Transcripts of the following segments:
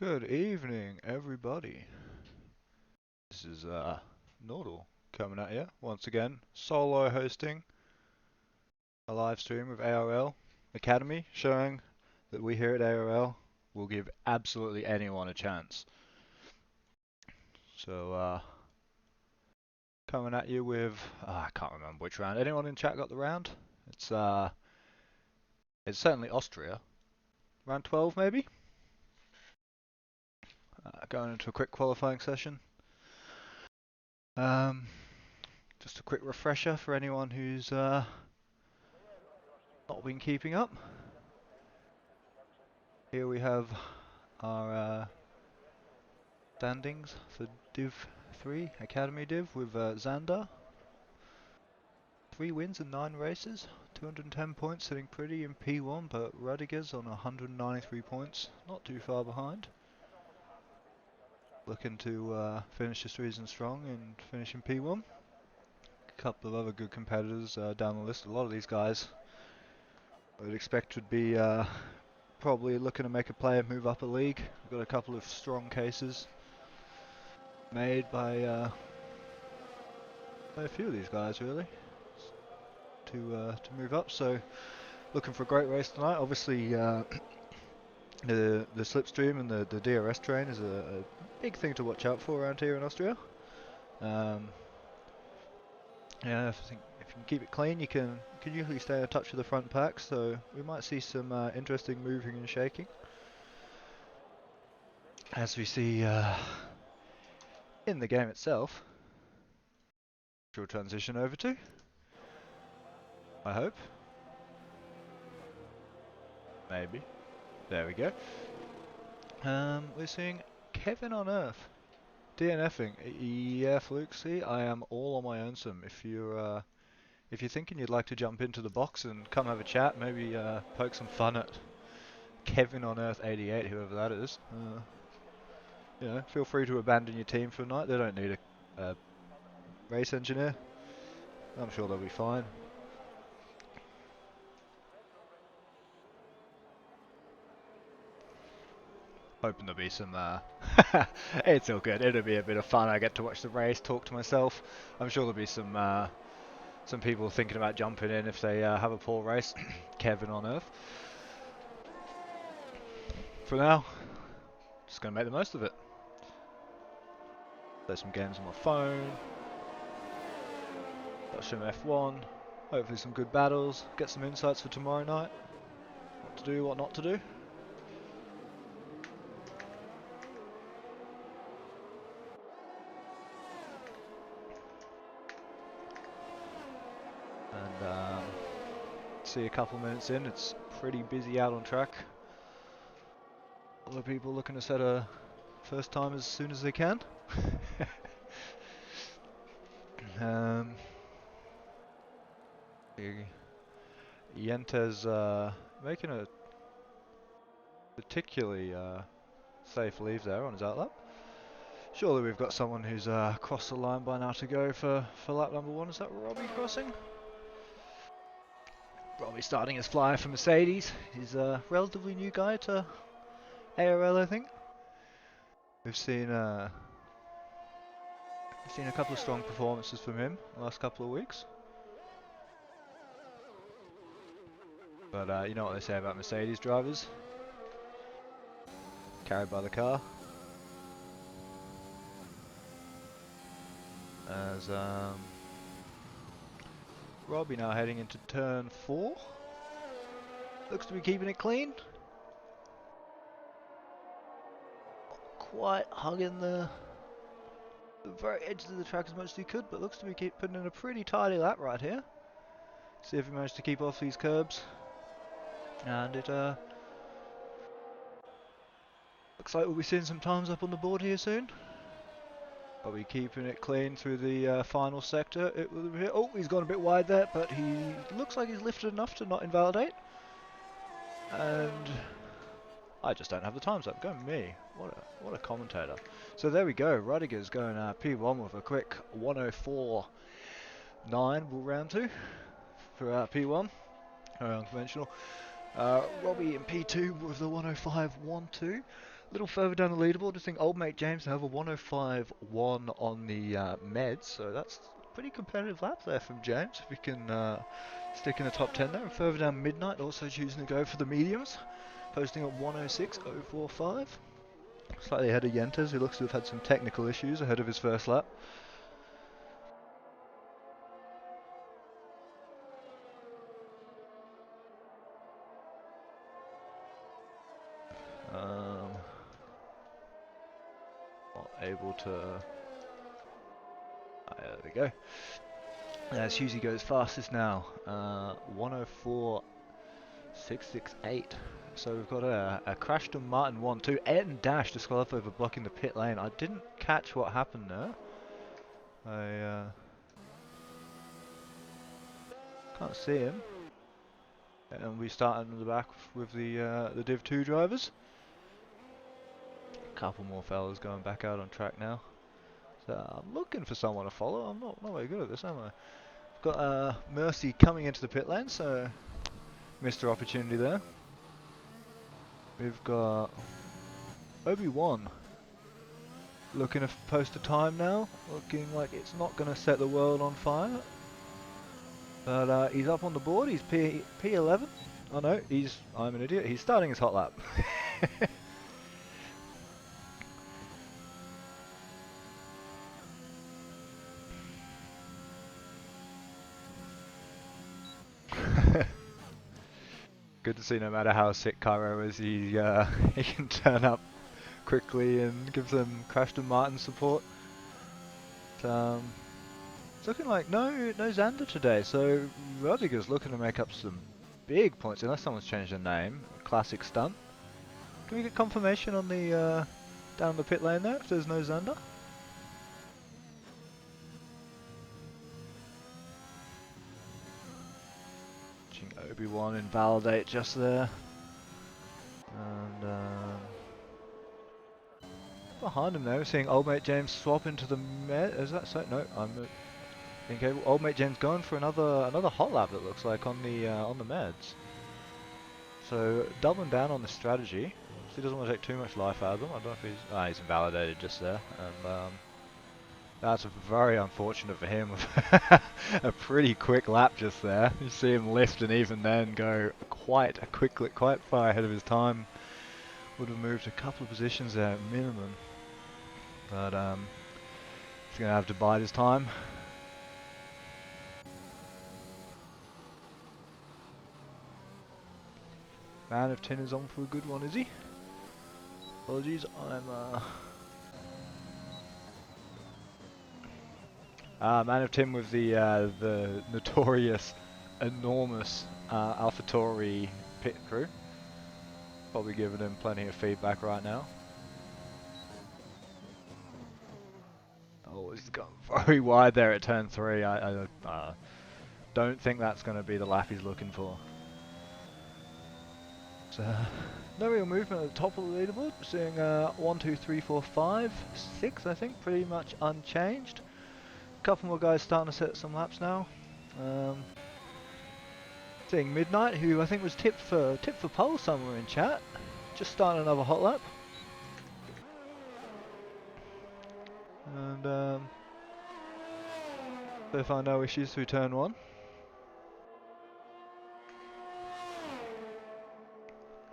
Good evening, everybody. This is Nordal coming at you once again, solo hosting a live stream with ARL Academy, showing that we here at ARL will give absolutely anyone a chance. So, coming at you with I can't remember which round. Anyone in chat got the round? It's it's certainly Austria. Round 12 maybe. Going into a quick qualifying session. Just a quick refresher for anyone who's not been keeping up. Here we have our standings for Div 3, Academy Div, with Xander. 3 wins and 9 races, 210 points, sitting pretty in P1, but Rudiger's on 193 points, not too far behind. Looking to finish the season strong and finish in P1. A couple of other good competitors down the list. A lot of these guys I would expect would be probably looking to make a play and move up a league. We've got a couple of strong cases made by a few of these guys really to move up. So looking for a great race tonight. Obviously the slipstream and the DRS train is a big thing to watch out for around here in Austria. Yeah, I think if you can keep it clean, you can usually stay in touch with the front pack. So we might see some interesting moving and shaking, as we see in the game itself. Which we'll transition over to, I hope. Maybe. There we go. We're seeing Kevin on Earth DNFing. Yeah, Fluke. See, I am all on my own. If you're thinking you'd like to jump into the box and come have a chat, maybe poke some fun at Kevin on Earth 88, whoever that is. You know, feel free to abandon your team for the night. They don't need a race engineer. I'm sure they'll be fine. Hoping there'll be some, it's all good, it'll be a bit of fun. I get to watch the race, talk to myself. I'm sure there'll be some people thinking about jumping in if they have a poor race. Kevin on Earth. For now, just gonna make the most of it. Play some games on my phone. Watch some F1. Hopefully some good battles. Get some insights for tomorrow night. What to do, what not to do. And see a couple minutes in, it's pretty busy out on track. A lot of people looking to set a first time as soon as they can. Yente's making a particularly safe leave there on his outlap. Surely we've got someone who's crossed the line by now to go for lap number 1. Is that Robbie crossing? Robbie starting his flyer for Mercedes. He's a relatively new guy to ARL, I think. We've seen a couple of strong performances from him the last couple of weeks. But you know what they say about Mercedes drivers? Carried by the car. As Robbie now heading into turn 4. Looks to be keeping it clean. Not quite hugging the very edges of the track as much as he could, but looks to be putting in a pretty tidy lap right here. See if he managed to keep off these curbs. And it looks like we'll be seeing some times up on the board here soon. But we're keeping it clean through the final sector. Oh, he's gone a bit wide there, but he looks like he's lifted enough to not invalidate. And I just don't have the times up. Go me. What a commentator. So there we go. Rudiger's going P1 with a quick 104.9 will round to for P1. Unconventional. Robbie in P2 with the 105.12. little further down the leaderboard, just think old mate James have a 105.1 on the meds, so that's a pretty competitive lap there from James. If he can stick in the top 10 there. And further down Midnight, also choosing to go for the mediums, posting at 106.045. Slightly ahead of Yentes, who looks to have had some technical issues ahead of his first lap. Not able to... there we go. As Husey goes fastest now, 104.668. So we've got a Crashton Martin 1-2. Ayrton Dash disqualified for blocking the pit lane. I didn't catch what happened there. I can't see him. And we start in the back with the Div 2 drivers. A couple more fellas going back out on track now. So I'm looking for someone to follow. I'm not very good at this, am I? Got Mercy coming into the pit lane, so missed her opportunity there. We've got Obi-Wan looking to post a time now, looking like it's not going to set the world on fire. But he's up on the board, he's P11. Oh no, I'm an idiot, he's starting his hot lap. Good to see, no matter how sick Cairo is, he can turn up quickly and give them Crashton Martin support. It's looking like no Xander today, so Rudiger's looking to make up some big points, unless someone's changed their name. Classic stunt. Can we get confirmation on the down the pit lane there if there's no Xander? Obi-Wan invalidate just there. And behind him now, we're seeing old mate James swap into the med. Is that so? No, I'm thinking old mate James going for another hot lap. It looks like on the meds. So doubling down on the strategy. So he doesn't want to take too much life out of them. I don't know if he's invalidated just there. And that's very unfortunate for him. A pretty quick lap just there. You see him lift and even then go quite far ahead of his time. Would have moved a couple of positions there at minimum. But he's going to have to bide his time. Man of Tin is on for a good one, is he? Apologies, I'm Man of Tin with the notorious, enormous AlphaTauri pit crew. Probably giving him plenty of feedback right now. Oh, he's gone very wide there at turn 3. I don't think that's going to be the lap he's looking for. So, no real movement at the top of the leaderboard. We're seeing 1, 2, 3, 4, 5, 6, I think, pretty much unchanged. A couple more guys starting to set some laps now. Seeing Midnight, who I think was tipped for pole somewhere in chat, just starting another hot lap. And so far no issues through turn 1.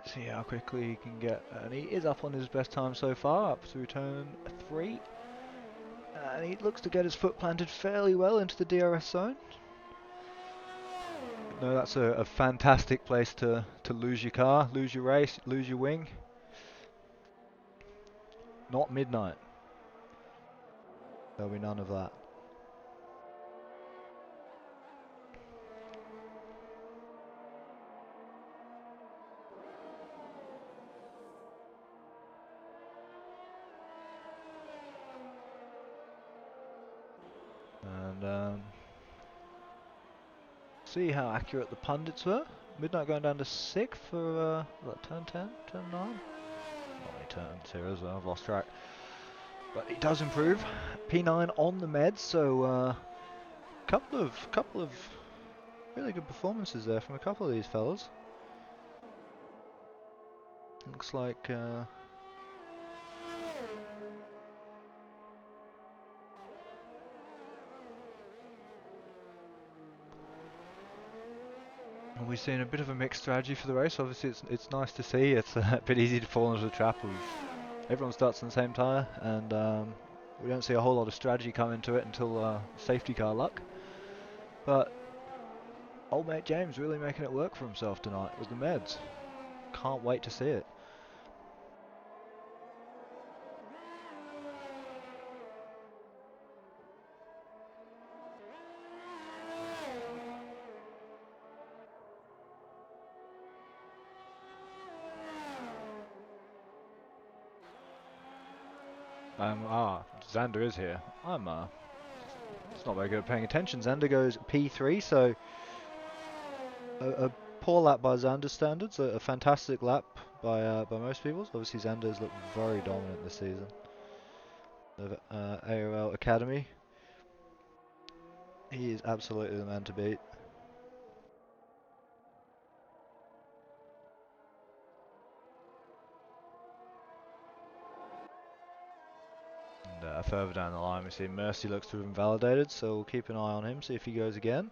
See how quickly he can get, and he is up on his best time so far, up through turn 3. And he looks to get his foot planted fairly well into the DRS zone. No, that's a fantastic place to lose your car, lose your race, lose your wing. Not Midnight. There'll be none of that. And see how accurate the pundits were. Midnight going down to 6th for what, turn 10, turn 9? Not many turns here as well, I've lost track. But he does improve. P9 on the meds, so couple of really good performances there from a couple of these fellas. Looks like seen a bit of a mixed strategy for the race. Obviously, it's nice to see. It's a bit easy to fall into the trap of everyone starts on the same tyre, and we don't see a whole lot of strategy come into it until safety car luck. But old mate James really making it work for himself tonight with the meds. Can't wait to see it. Xander is here. It's not very good at paying attention. Xander goes P3, so a poor lap by Xander's standards, a fantastic lap by most people's. Obviously, Xander's looked very dominant this season. Of ARL Academy, he is absolutely the man to beat. And further down the line, we see Mercy looks to have invalidated, so we'll keep an eye on him, see if he goes again.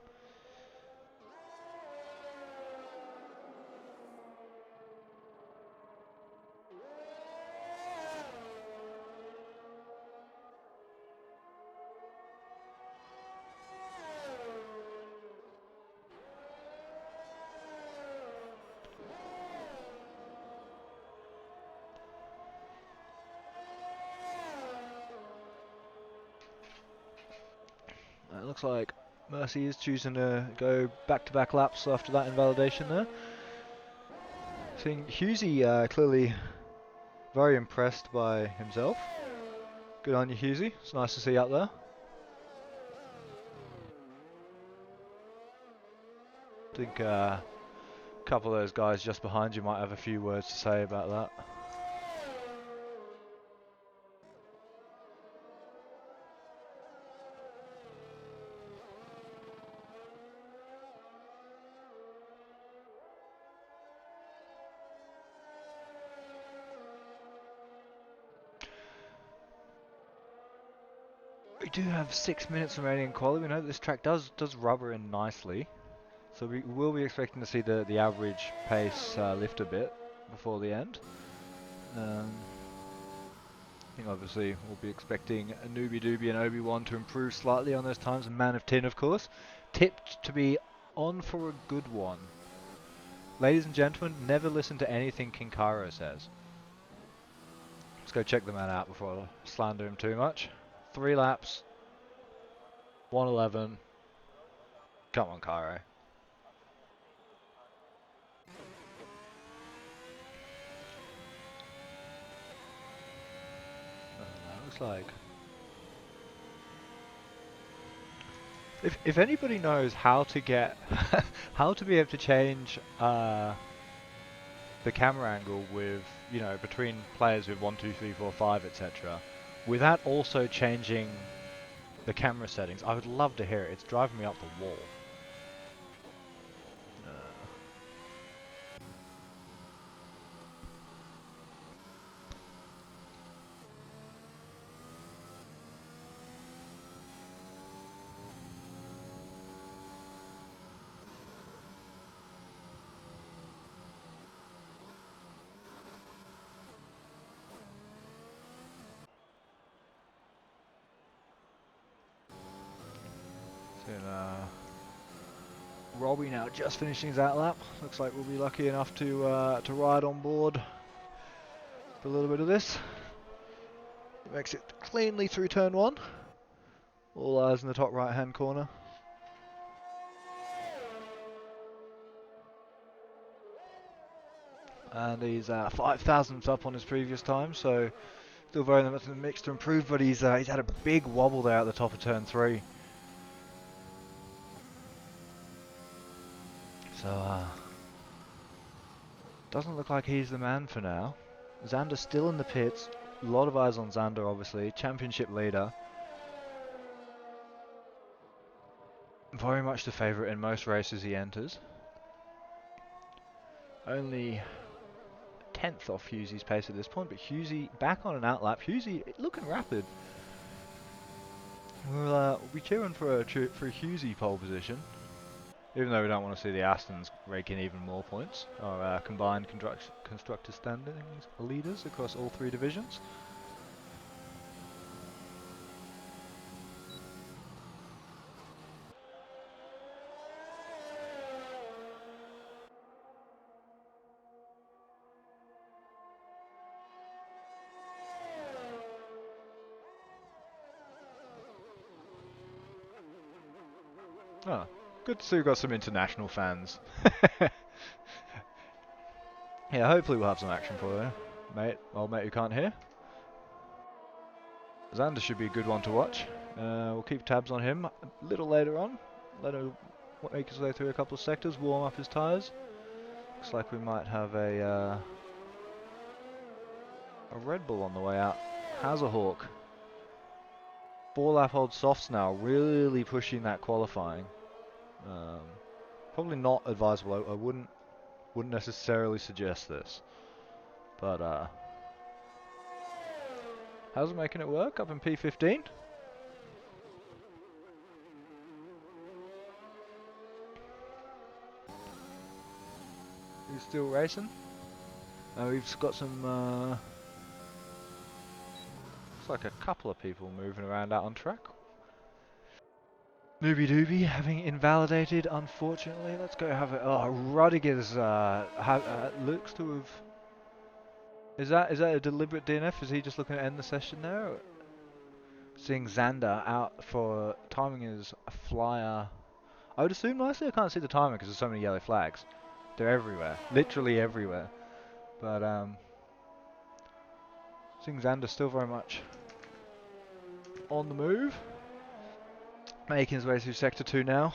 It looks like Mercy is choosing to go back-to-back laps after that invalidation there. Seeing Husey clearly very impressed by himself. Good on you, Husey. It's nice to see you out there. I think a couple of those guys just behind you might have a few words to say about that. We do have 6 minutes remaining in quali. We know that this track does rubber in nicely, so we will be expecting to see the average pace lift a bit before the end. I think obviously we'll be expecting a Newbie Doobie and Obi-Wan to improve slightly on those times, and Man of Tin, of course, tipped to be on for a good one. Ladies and gentlemen, never listen to anything Kinkaro says. Let's go check the man out before I slander him too much. 3 laps, 1:11. Come on, Cairo. Looks like if anybody knows how to get how to be able to change the camera angle with, you know, between players with 1, 2, 3, 4, 5, etc., without also changing the camera settings, I would love to hear it. It's driving me up the wall. Robbie now just finishing that lap. Looks like we'll be lucky enough to ride on board for a little bit of this. It makes it cleanly through turn 1. All eyes in the top right hand corner. And he's 5 thousandths up on his previous time, so still very much in the mix to improve, but he's had a big wobble there at the top of turn 3. So, doesn't look like he's the man for now. Xander's still in the pits. A lot of eyes on Xander, obviously. Championship leader. Very much the favourite in most races he enters. Only 10th off Husey's pace at this point, but Husey back on an outlap. Husey looking rapid. We'll be cheering for a Husey pole position. Even though we don't want to see the Astons rake in even more points, our combined constructor standings leaders across all three divisions. Oh, good to see we've got some international fans. Yeah, hopefully we'll have some action for you, mate. Old mate who can't hear. Xander should be a good one to watch. We'll keep tabs on him a little later on. Let him make his way through a couple of sectors, warm up his tyres. Looks like we might have a Red Bull on the way out. Hawk. 4-lap hold softs now, really pushing that qualifying. Probably not advisable. I wouldn't necessarily suggest this, but how's it making it work up in P15? He's still racing. We've got some. Looks like a couple of people moving around out on track. Newbie Doobie having invalidated, unfortunately. Let's go have it. Oh, Rudiger's looks to have. Is that a deliberate DNF? Is he just looking to end the session there? Seeing Xander out for timing is a flyer. I would assume nicely. I can't see the timer because there's so many yellow flags. They're everywhere, literally everywhere. But seeing Xander still very much on the move, making his way through Sector 2 now.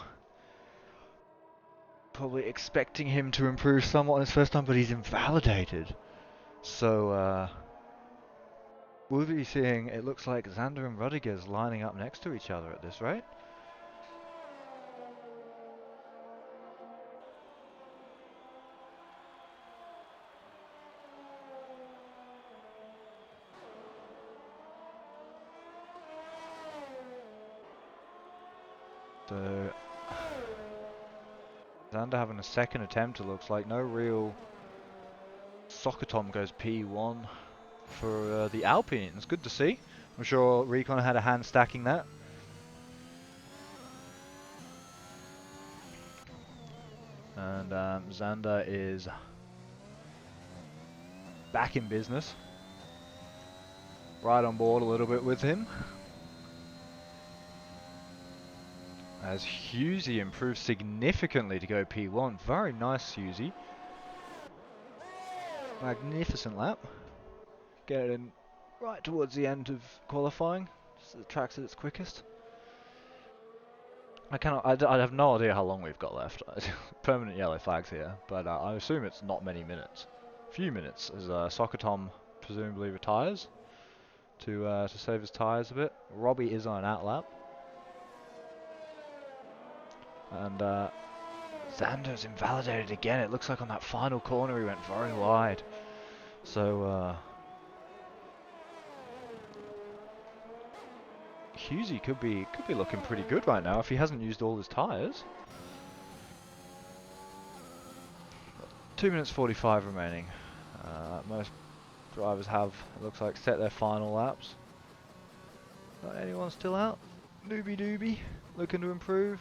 Probably expecting him to improve somewhat on his first time, but he's invalidated. So we'll be seeing, it looks like Xander and Rodriguez lining up next to each other at this rate. So Xander having a second attempt, it looks like. No real. Soccer Tom goes P1 for the Alpines. Good to see. I'm sure Recon had a hand stacking that. And Xander is back in business. Right on board a little bit with him. As Husey improves significantly to go P1. Very nice, Husey. Magnificent lap. Getting right towards the end of qualifying. Just the track's at its quickest. I have no idea how long we've got left. Permanent yellow flags here, but I assume it's not many minutes. A few minutes as Soccer Tom presumably retires to save his tyres a bit. Robbie is on an outlap. And Xander's invalidated again. It looks like on that final corner he went very wide. So Husey could be looking pretty good right now if he hasn't used all his tyres. 2 minutes 45 remaining. Most drivers have, it looks like, set their final laps. Not anyone still out? Newbie Doobie looking to improve.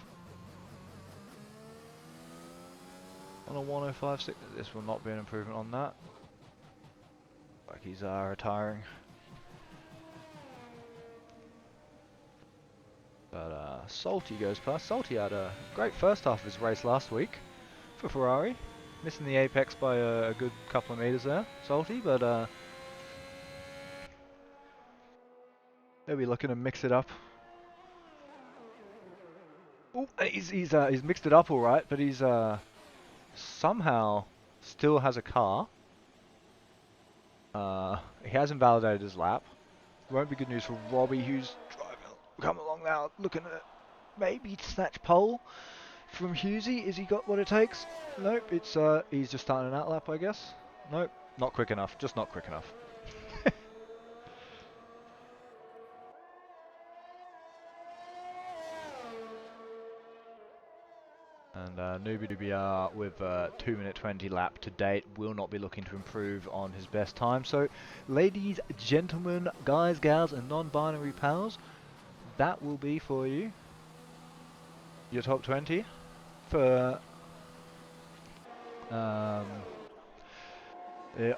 On a 105.6, this will not be an improvement on that. Like he's retiring. But Salty goes past. Salty had a great first half of his race last week for Ferrari. Missing the apex by a good couple of meters there, Salty, but they'll be looking to mix it up. Oh, he's mixed it up all right, but he's somehow still has a car. He has invalidated his lap. Won't be good news for Robbie, who's coming along now, looking at maybe snatch pole from Husey. Has he got what it takes? Nope. It's he's just starting an outlap, I guess. Nope, not quick enough. Just not quick enough. And Newbie with 2 minute 20 lap to date will not be looking to improve on his best time. So, ladies, gentlemen, guys, gals, and non-binary pals, that will be for you your top 20 for the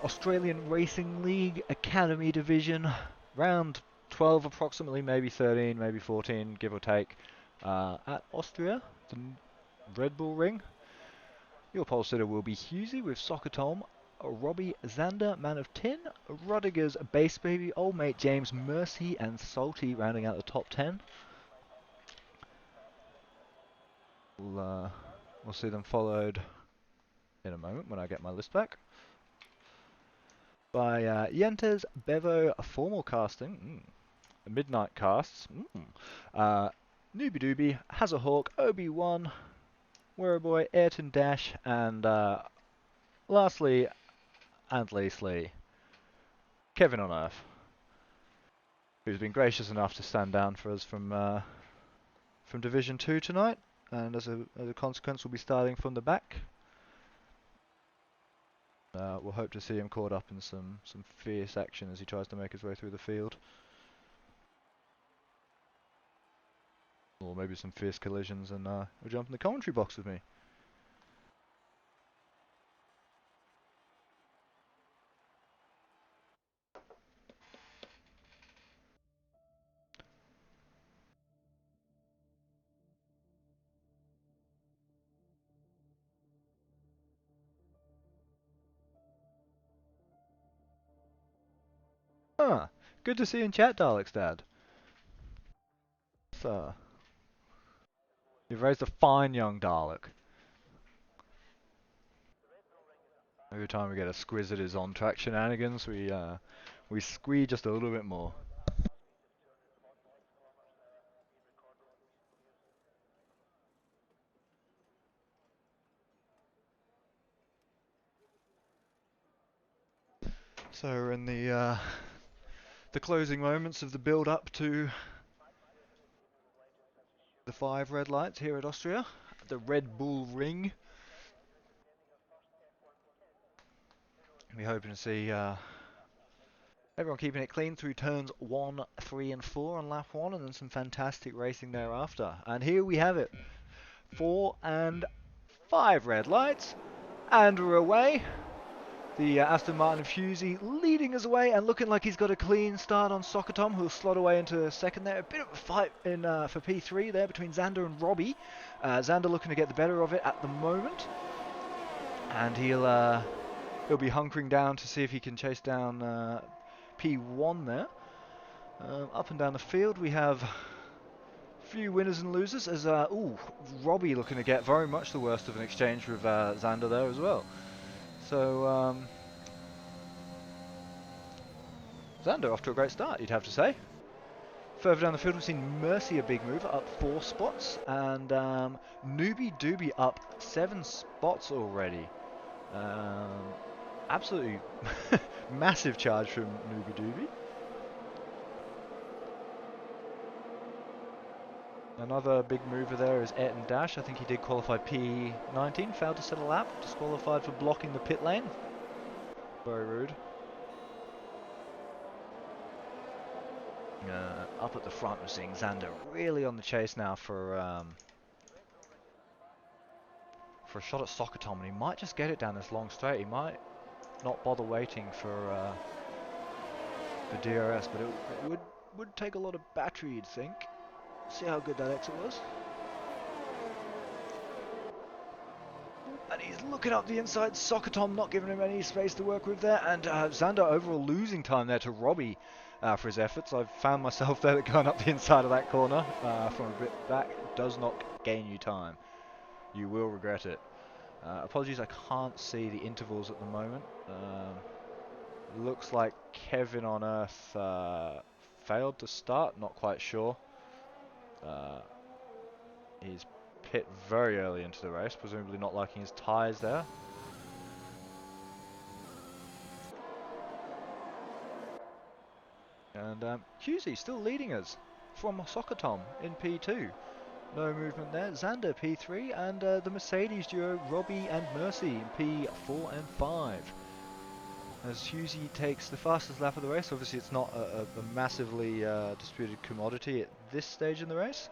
Australian Racing League Academy Division, round 12 approximately, maybe 13, maybe 14, give or take, at Austria, the Red Bull Ring. Your pole sitter will be Husey with Soccer Tom, Robbie Zander, Man of Tin, Rodiger's Base Baby, Old Mate James Mercy, and Salty rounding out the top 10. We'll see them followed in a moment when I get my list back. By Yentes, Bevo, Formal Casting, Midnight Casts, Newbie Doobie, Has a Hawk, Obi-Wan, Wereboy, Ayrton Dash, and lastly, and leastly, Kevin on Earth, who's been gracious enough to stand down for us from Division 2 tonight, and as a consequence, we'll be starting from the back. We'll hope to see him caught up in some fierce action as he tries to make his way through the field. Or maybe some fierce collisions, and he'll jump in the commentary box with me. Ah, good to see you in chat, Dalek's dad. So, you've raised a fine young Dalek. Every time we get a squiz at his on-track shenanigans, we squeeze just a little bit more. So we're in the closing moments of the build-up to the 5 red lights here at Austria, the Red Bull Ring. We're hoping to see everyone keeping it clean through turns 1, 3 and 4 on lap 1, and then some fantastic racing thereafter. And here we have it, 4 and 5 red lights, and we're away. The Aston Martin of Husey leading us away and looking like he's got a clean start on Soccer Tom, who'll slot away into second there. A bit of a fight in for P3 there between Zander and Robbie. Zander looking to get the better of it at the moment, and he'll be hunkering down to see if he can chase down P1 there. Up and down the field we have a few winners and losers, as Robbie looking to get very much the worst of an exchange with Zander there as well. So, Zander off to a great start, you'd have to say. Further down the field, we've seen Mercy a big move, up 4 spots, and Newbie Doobie up 7 spots already. Absolutely massive charge from Newbie Doobie. Another big mover there is Ayrton Dash. I think he did qualify P19, failed to set a lap, disqualified for blocking the pit lane. Very rude. Up at the front, we're seeing Zander really on the chase now for a shot at Soccer Tom, and he might just get it down this long straight. He might not bother waiting for DRS, but it would take a lot of battery, you'd think. See how good that exit was. And he's looking up the inside. Soccer Tom not giving him any space to work with there. And Zander overall losing time there to Robbie for his efforts. I've found myself there going up the inside of that corner from a bit back. Does not gain you time. You will regret it. Apologies, I can't see the intervals at the moment. Looks like Kevin on Earth failed to start. Not quite sure. He's pit very early into the race, presumably not liking his tyres there. And Husey still leading us from Soccer Tom in P2. No movement there. Xander P3 and the Mercedes duo Robbie and Mercy in P4 and 5. As Husey takes the fastest lap of the race. Obviously it's not a massively disputed commodity at this stage in the race.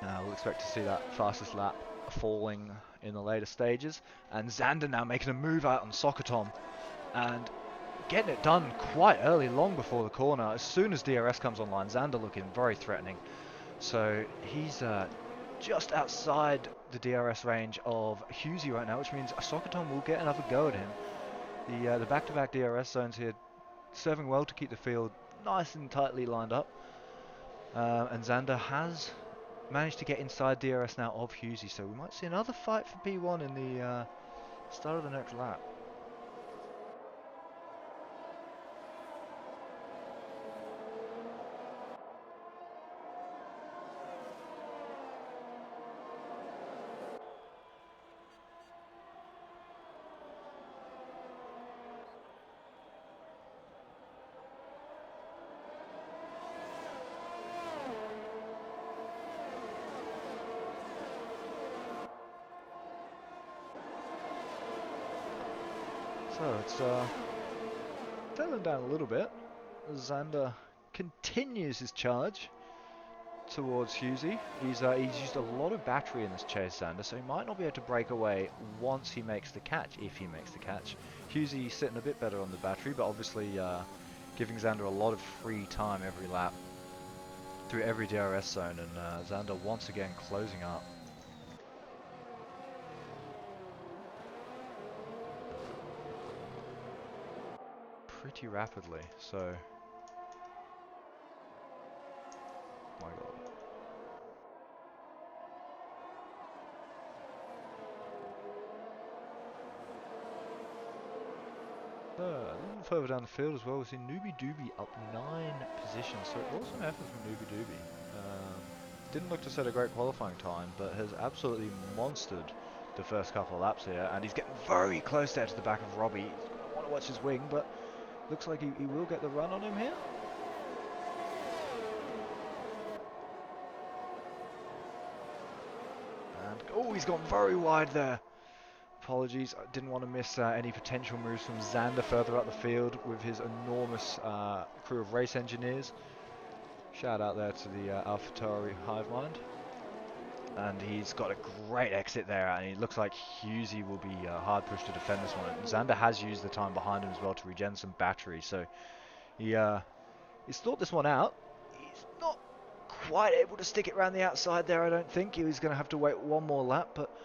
We'll expect to see that fastest lap falling in the later stages. And Xander now making a move out on Sokotom and getting it done quite early, long before the corner. As soon as DRS comes online, Xander looking very threatening. So he's just outside the DRS range of Husey right now, which means Sokotom will get another go at him. The back-to-back DRS zones here serving well to keep the field nice and tightly lined up. And Xander has managed to get inside DRS now of Husey, so we might see another fight for P1 in the start of the next lap. So it's settling down a little bit. Xander continues his charge towards Husey. He's used a lot of battery in this chase, Xander, so he might not be able to break away once he makes the catch, if he makes the catch. Husey sitting a bit better on the battery, but obviously giving Xander a lot of free time every lap through every DRS zone, and Xander once again closing up. Pretty rapidly, so my god. A little further down the field as well, we see Newbie Doobie up 9 positions, so awesome effort from Newbie Doobie. Didn't look to set a great qualifying time, but has absolutely monstered the first couple of laps here, and he's getting very close there to the back of Robbie. He's going to want to watch his wing, but looks like he will get the run on him here. And, oh, he's gone very wide there. Apologies, I didn't want to miss any potential moves from Xander further up the field with his enormous crew of race engineers. Shout out there to the AlphaTauri hive mind. And he's got a great exit there, and it looks like Husey will be hard pushed to defend this one. Xander has used the time behind him as well to regen some battery, so he's thought this one out. He's not quite able to stick it around the outside there, I don't think. He was going to have to wait one more lap, but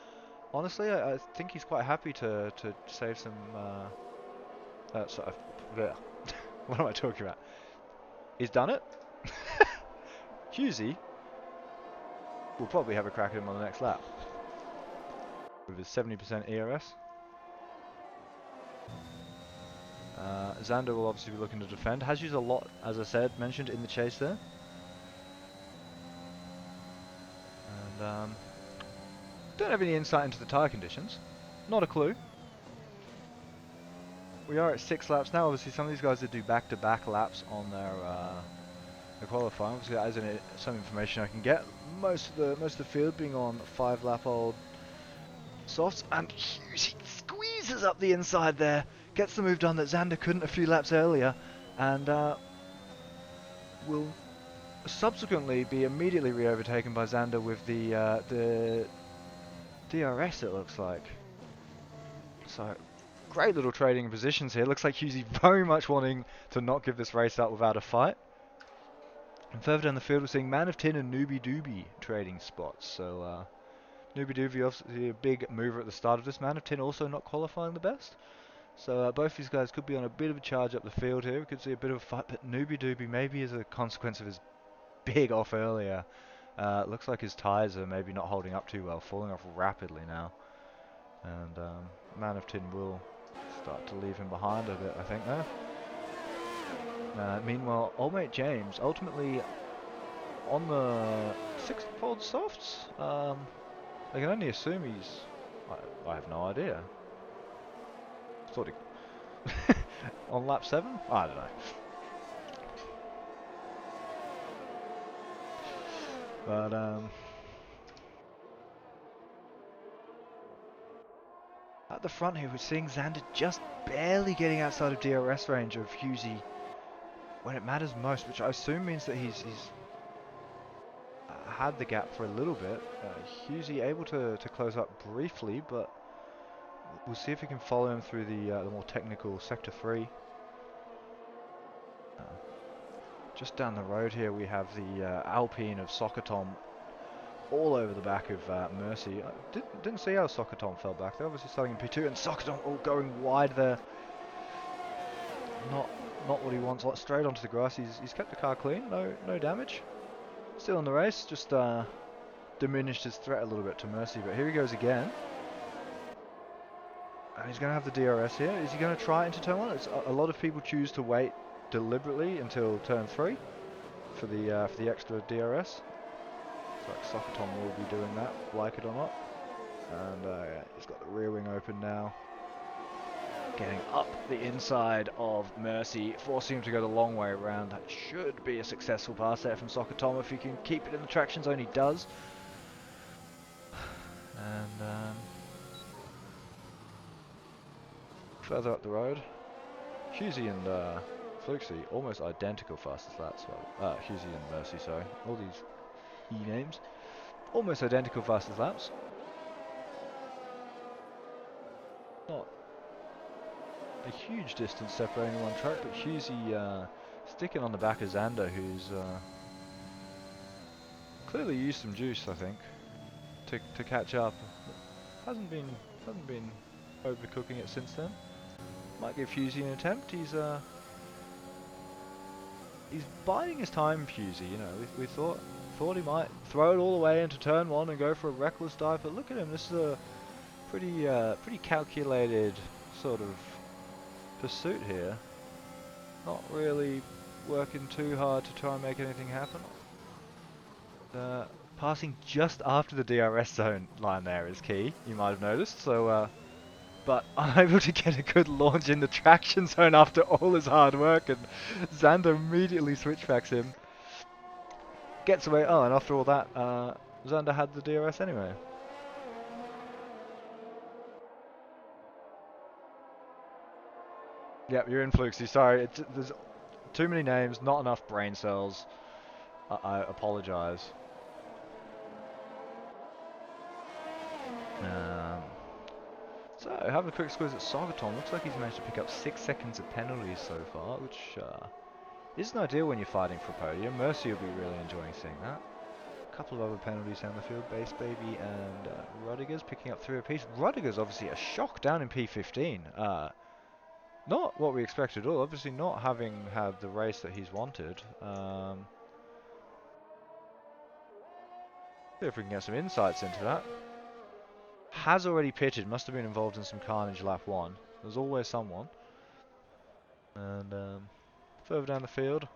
honestly, I think he's quite happy to save some. What am I talking about? He's done it. Husey will probably have a crack at him on the next lap with his 70% ERS. Xander will obviously be looking to defend. Has used a lot, as I said, mentioned in the chase there. And don't have any insight into the tyre conditions. Not a clue. We are at 6 laps now. Obviously, some of these guys that do back-to-back laps on their qualifying. Obviously, that isn't some information I can get. Most of the field being on 5-lap-old softs, and he squeezes up the inside there. Gets the move done that Xander couldn't a few laps earlier, and will subsequently be immediately re-overtaken by Xander with the DRS, it looks like. So, great little trading positions here. Looks like Husey very much wanting to not give this race up without a fight. And further down the field, we're seeing Man of Tin and Newbie Doobie trading spots. So, Newbie Doobie obviously a big mover at the start of this. Man of Tin also not qualifying the best. So both these guys could be on a bit of a charge up the field here. We could see a bit of a fight, but Newbie Doobie, maybe as a consequence of his big off earlier, looks like his tyres are maybe not holding up too well, falling off rapidly now. And Man of Tin will start to leave him behind a bit, I think, there. Meanwhile, old mate James, ultimately on the 6-fold softs, I can only assume he's... I have no idea. Thought he... on lap 7? I don't know. But, at the front here, we're seeing Xander just barely getting outside of DRS range of Husey when it matters most, which I assume means that he's had the gap for a little bit. Husey able to close up briefly, but we'll see if we can follow him through the more technical Sector 3. Just down the road here we have the Alpine of Soccer all over the back of Mercy. Didn't see how Soccer fell back. They're obviously starting in P2, and Soccer going wide there. Not what he wants. Straight onto the grass. He's kept the car clean. No damage. Still in the race. Just diminished his threat a little bit to Mercy. But here he goes again. And he's going to have the DRS here. Is he going to try it into turn 1? A lot of people choose to wait deliberately until turn 3 for the extra DRS. Looks like Soccer will be doing that, like it or not. And yeah, he's got the rear wing open now. Getting up the inside of Mercy, forcing him to go the long way around. That should be a successful pass there from Soccer if he can keep it in the traction zone. He does. And further up the road, Husey and Fluxy, almost identical fastest laps. Well, Husey and Mercy, sorry. All these E names. Almost identical fastest laps. Not a huge distance separating one track, but Husey sticking on the back of Xander, who's clearly used some juice, I think, to catch up. Hasn't been overcooking it since then. Might give Husey an attempt. He's biding his time, Husey. You know, we thought he might throw it all the way into turn 1 and go for a reckless dive, but look at him. This is a pretty calculated sort of pursuit here. Not really working too hard to try and make anything happen. Passing just after the DRS zone line there is key, you might have noticed. So, but unable to get a good launch in the traction zone after all his hard work, and Xander immediately switchbacks him. Gets away. Oh, and after all that, Xander had the DRS anyway. Yep, you're in, Fluxy. Sorry, there's too many names, not enough brain cells. I apologise. So, having a quick squeeze at Sogaton. Looks like he's managed to pick up 6 seconds of penalties so far, which isn't ideal when you're fighting for a podium. Mercy will be really enjoying seeing that. A couple of other penalties down the field. Base Baby and Rodriguez picking up 3 apiece. Rodriguez obviously a shock down in P15. Not what we expected at all. Obviously not having had the race that he's wanted. See if we can get some insights into that. Has already pitted. Must have been involved in some carnage lap 1. There's always someone. And further down the field,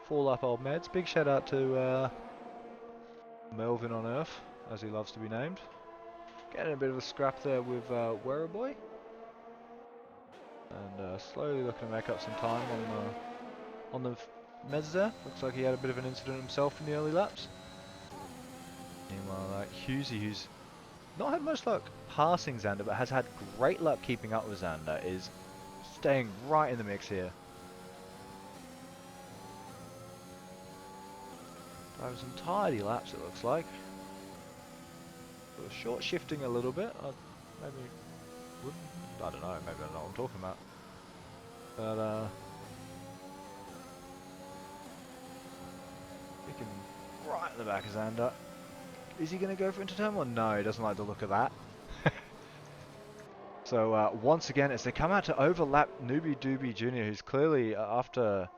4 lap old Meds. Big shout out to Melvin on Earth, as he loves to be named. Getting a bit of a scrap there with Werreboy. And slowly looking to make up some time on the Meds there. Looks like he had a bit of an incident himself in the early laps. Meanwhile, Husey, who's not had much luck passing Xander, but has had great luck keeping up with Xander, is staying right in the mix here. Driving some tidy laps, it looks like. Sort of short shifting a little bit. Maybe wouldn't. I don't know. Maybe I don't know what I'm talking about. But picking right at the back of Xander. Is he going to go for into turn 1? No, he doesn't like the look of that. So once again, as they come out to overlap Newbie Doobie Jr., who's clearly, after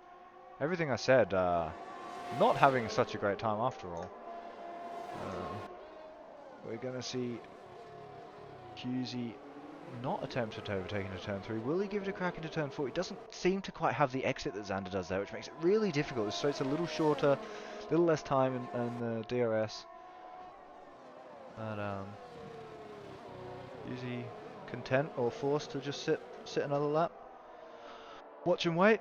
everything I said, not having such a great time after all. We're going to see Husey not attempt to overtake into turn 3. Will he give it a crack into turn 4? He doesn't seem to quite have the exit that Xander does there, which makes it really difficult. The straight's a little shorter, a little less time in the DRS. But Husey content or forced to just sit another lap? Watch and wait.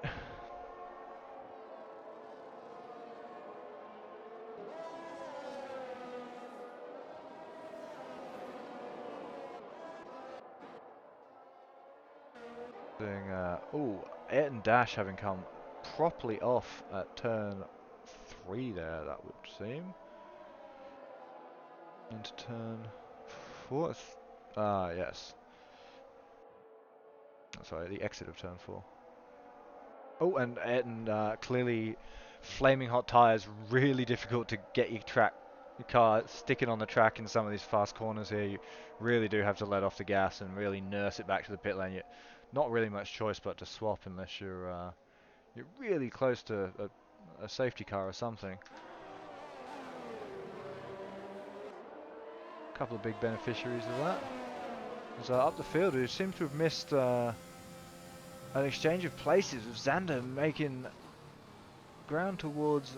Oh, Ayrton Dash having come properly off at turn 3 there, that would seem. Into turn 4. Ah, yes. Sorry, the exit of turn 4. Oh, and Ayrton clearly flaming hot tyres, really difficult to get your car sticking on the track in some of these fast corners here. You really do have to let off the gas and really nurse it back to the pit lane. Not really much choice but to swap unless you're really close to a safety car or something. A couple of big beneficiaries of that. So up the field, who seems to have missed an exchange of places with Xander making ground towards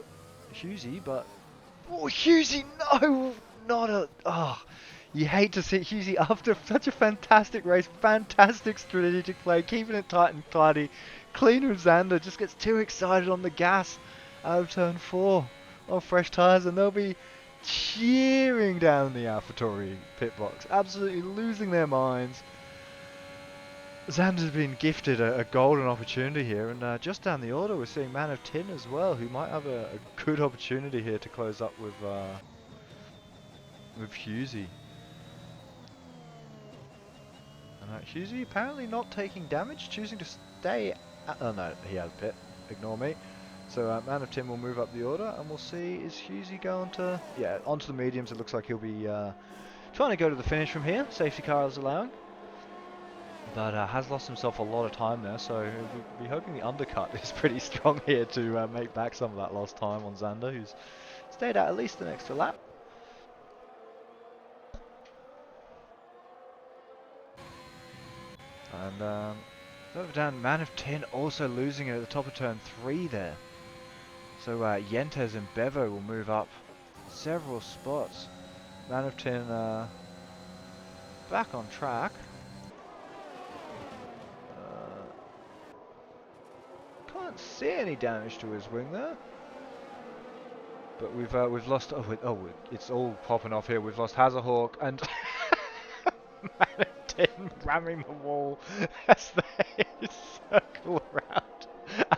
Husey, but oh, Husey, no, not a. Oh, you hate to see Husey after such a fantastic race, fantastic strategic play, keeping it tight and tidy. Cleaner Xander just gets too excited on the gas out of turn 4 on fresh tyres, and they'll be cheering down the AlphaTauri pit box, absolutely losing their minds. Xander's been gifted a golden opportunity here, and just down the order we're seeing Man of Tin as well, who might have a good opportunity here to close up with Husey. And Husey apparently not taking damage, choosing to stay oh no, he has pit, ignore me. So Man of Tin will move up the order, and we'll see, is Husey going to, yeah, onto the mediums. It looks like he'll be trying to go to the finish from here, safety car is allowing. But has lost himself a lot of time there, so we'll be hoping the undercut is pretty strong here to make back some of that lost time on Xander, who's stayed out at least an extra lap. And over down, Man of Tin also losing it at the top of turn 3 there. So Yentes and Bevo will move up several spots. Man of Tin back on track. Can't see any damage to his wing there. But we've lost. It's all popping off here. We've lost Hazahawk and Man of Tin ramming the wall as they circle around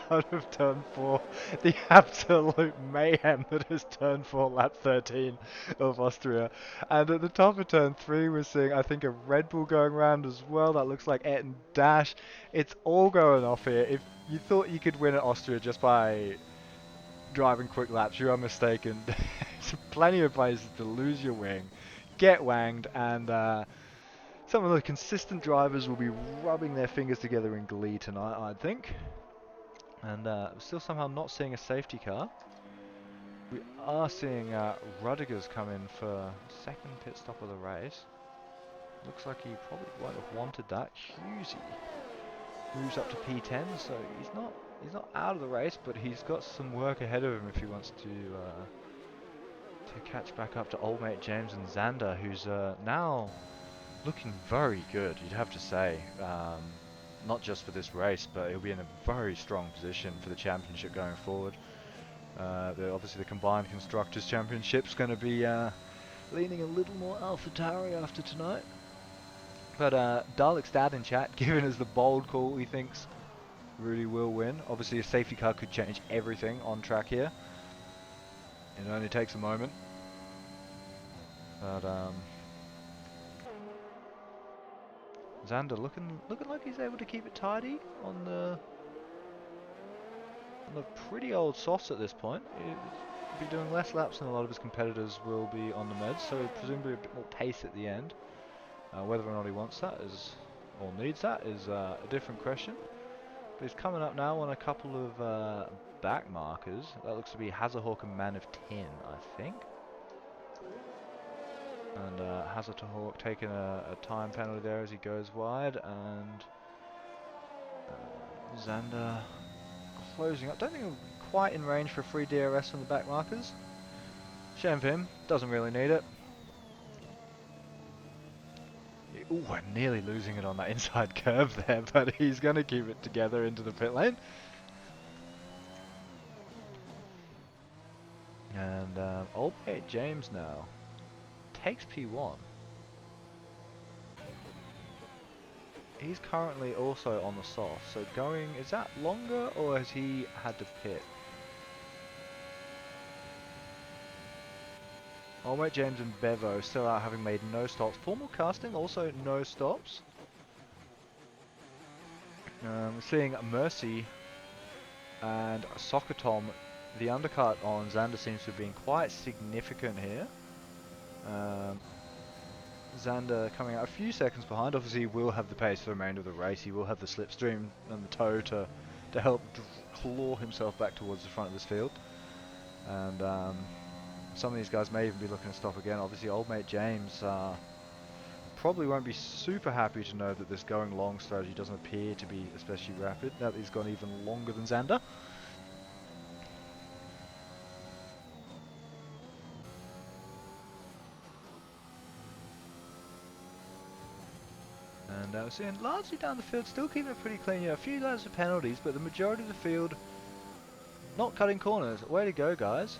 out of turn 4. The absolute mayhem that is turn 4, lap 13 of Austria. And at the top of turn 3, we're seeing, I think, a Red Bull going around as well. That looks like Ayrton Dash. It's all going off here. If you thought you could win at Austria just by driving quick laps, you are mistaken. There's plenty of places to lose your wing, get wanged, and some of the consistent drivers will be rubbing their fingers together in glee tonight, I think. And still somehow not seeing a safety car. We are seeing Rudiger's come in for second pit stop of the race. Looks like he probably won't have wanted that. Husey moves up to P10, so he's not out of the race, but he's got some work ahead of him if he wants to catch back up to old mate James and Xander, who's now looking very good, you'd have to say. Not just for this race, but he'll be in a very strong position for the championship going forward. Obviously the combined constructors championship's going to be leaning a little more AlphaTauri after tonight. But Dalek's dad in chat giving us the bold call. He thinks Rudy will win. Obviously a safety car could change everything on track here. It only takes a moment. But Xander looking like he's able to keep it tidy on the pretty old softs at this point. He'll be doing less laps than a lot of his competitors will be on the meds, so presumably a bit more pace at the end. Whether or not he wants that or needs that is a different question. But he's coming up now on a couple of back markers. That looks to be Hazahawk and Man of Tin, I think. And Hazahawk taking a time penalty there as he goes wide, and Xander closing up. Don't think he'll be quite in range for a free DRS from the back markers. Shame for him. Doesn't really need it. Ooh, I'm nearly losing it on that inside curve there, but he's going to keep it together into the pit lane. And old mate James now takes P1. he's currently also on the soft. So going, is that longer or has he had to pit? Alright, James and Bevo still out having made no stops. Formal casting also no stops. We're seeing Mercy and Soccer Tom. The undercut on Xander seems to have been quite significant here. Xander coming out a few seconds behind. Obviously, he will have the pace for the remainder of the race. He will have the slipstream and the toe to help claw himself back towards the front of this field. And some of these guys may even be looking to stop again. Obviously, old mate James probably won't be super happy to know that this going long strategy doesn't appear to be especially rapid. Now that he's gone even longer than Xander. And we're seeing largely down the field, still keeping it pretty clean. Yeah, a few guys with penalties, but the majority of the field not cutting corners. Way to go, guys.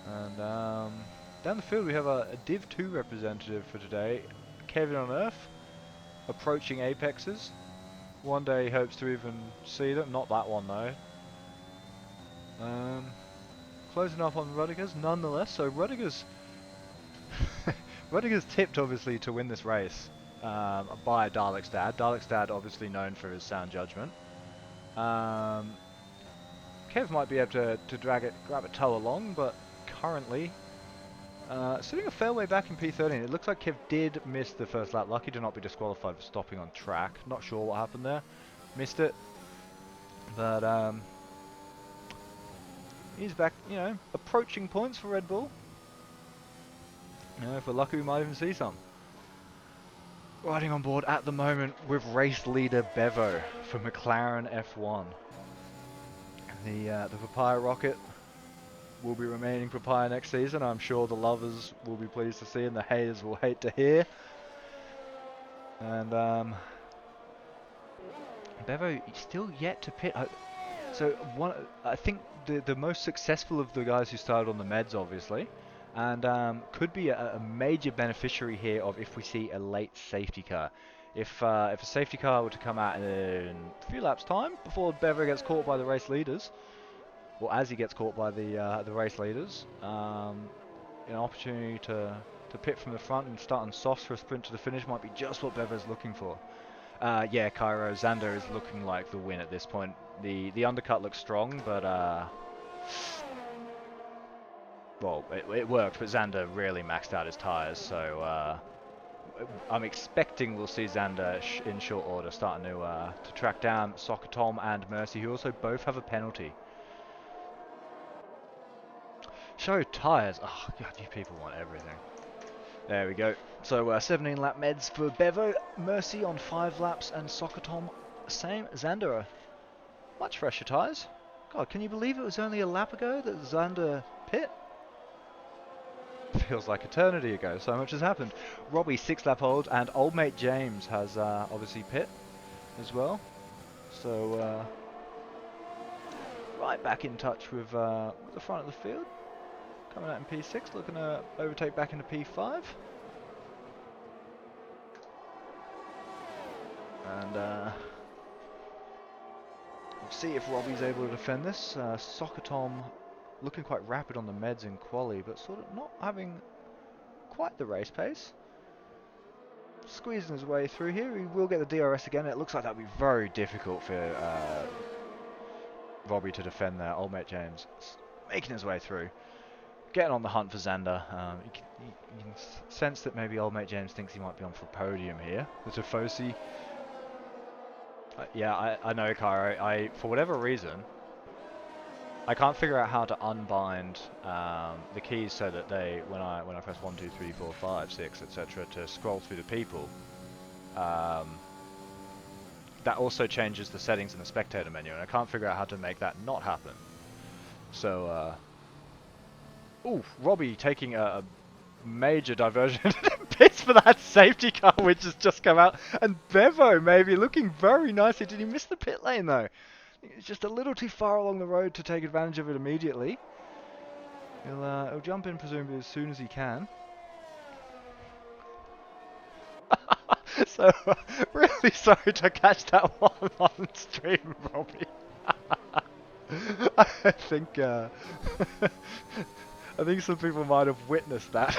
And down the field we have a Div 2 representative for today, Kevin on Earth, approaching apexes. One day he hopes to even see them, not that one though. Closing up on Rudiger's nonetheless, so Rudiger's tipped obviously to win this race by Dalek's dad. Dalek's dad obviously known for his sound judgment. Kev might be able to grab it toe along, but currently sitting a fair way back in P13. It looks like Kev did miss the first lap. Lucky to not be disqualified for stopping on track. Not sure what happened there. Missed it. But he's back, you know, approaching points for Red Bull. You know, if we're lucky we might even see some. Riding on board at the moment with race leader Bevo for McLaren F1. The Papaya Rocket will be remaining Papaya next season. I'm sure the lovers will be pleased to see and the haters will hate to hear. And Bevo still yet to pit. So I think the most successful of the guys who started on the meds, obviously, and could be a major beneficiary here of if we see a late safety car. If a safety car were to come out in a few laps' time before Bevo gets caught by the race leaders, or as he gets caught by the race leaders, an opportunity to pit from the front and start on softs for a sprint to the finish might be just what Bevo's looking for. Yeah, Cairo, Xander is looking like the win at this point. The undercut looks strong, but well, it worked, but Xander really maxed out his tyres, so I'm expecting we'll see Xander in short order starting to track down Soccer Tom and Mercy, who also both have a penalty. Show tyres. Oh god, you people want everything. There we go. So 17 lap meds for Bevo, Mercy on 5 laps, and Soccer Tom same. Xander much fresher tyres. God, can you believe it was only a lap ago that Xander pit? Feels like eternity ago, so much has happened. Robbie 6 lap old, and old mate James has obviously pit as well. So right back in touch with the front of the field. Coming out in P6, looking to overtake back into P5. And we'll see if Robbie's able to defend this. Soccer Tom looking quite rapid on the meds in quali, but sort of not having quite the race pace. Squeezing his way through here. He will get the DRS again. It looks like that would be very difficult for Robbie to defend there. Old mate James making his way through. Getting on the hunt for Xander. You can sense that maybe old mate James thinks he might be on for a podium here. The Tifosi. Yeah, I know, Cairo. For whatever reason, I can't figure out how to unbind the keys so that when I press 1, 2, 3, 4, 5, 6, etc. to scroll through the people, that also changes the settings in the spectator menu, and I can't figure out how to make that not happen. So, ooh, Robbie taking a major diversion pits for that safety car which has just come out, and Bevo maybe looking very nicely. Did he miss the pit lane though? It's just a little too far along the road to take advantage of it immediately. He'll jump in presumably as soon as he can. So, really sorry to catch that one on stream, Robbie. I think, I think some people might have witnessed that.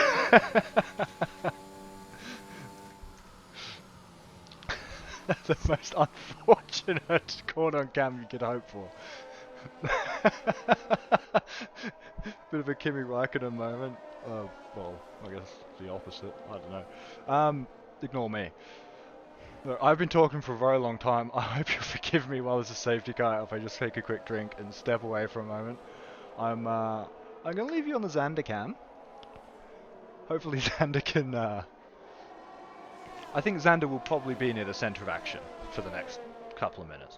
The most unfortunate corner on cam you could hope for. Bit of a Kimi Raikkonen moment. Well, I guess the opposite. I don't know. Ignore me. Look, I've been talking for a very long time. I hope you forgive me while there's a safety car if I just take a quick drink and step away for a moment. I'm gonna leave you on the Xander cam. Hopefully Xander can, I think Xander will probably be near the centre of action for the next couple of minutes.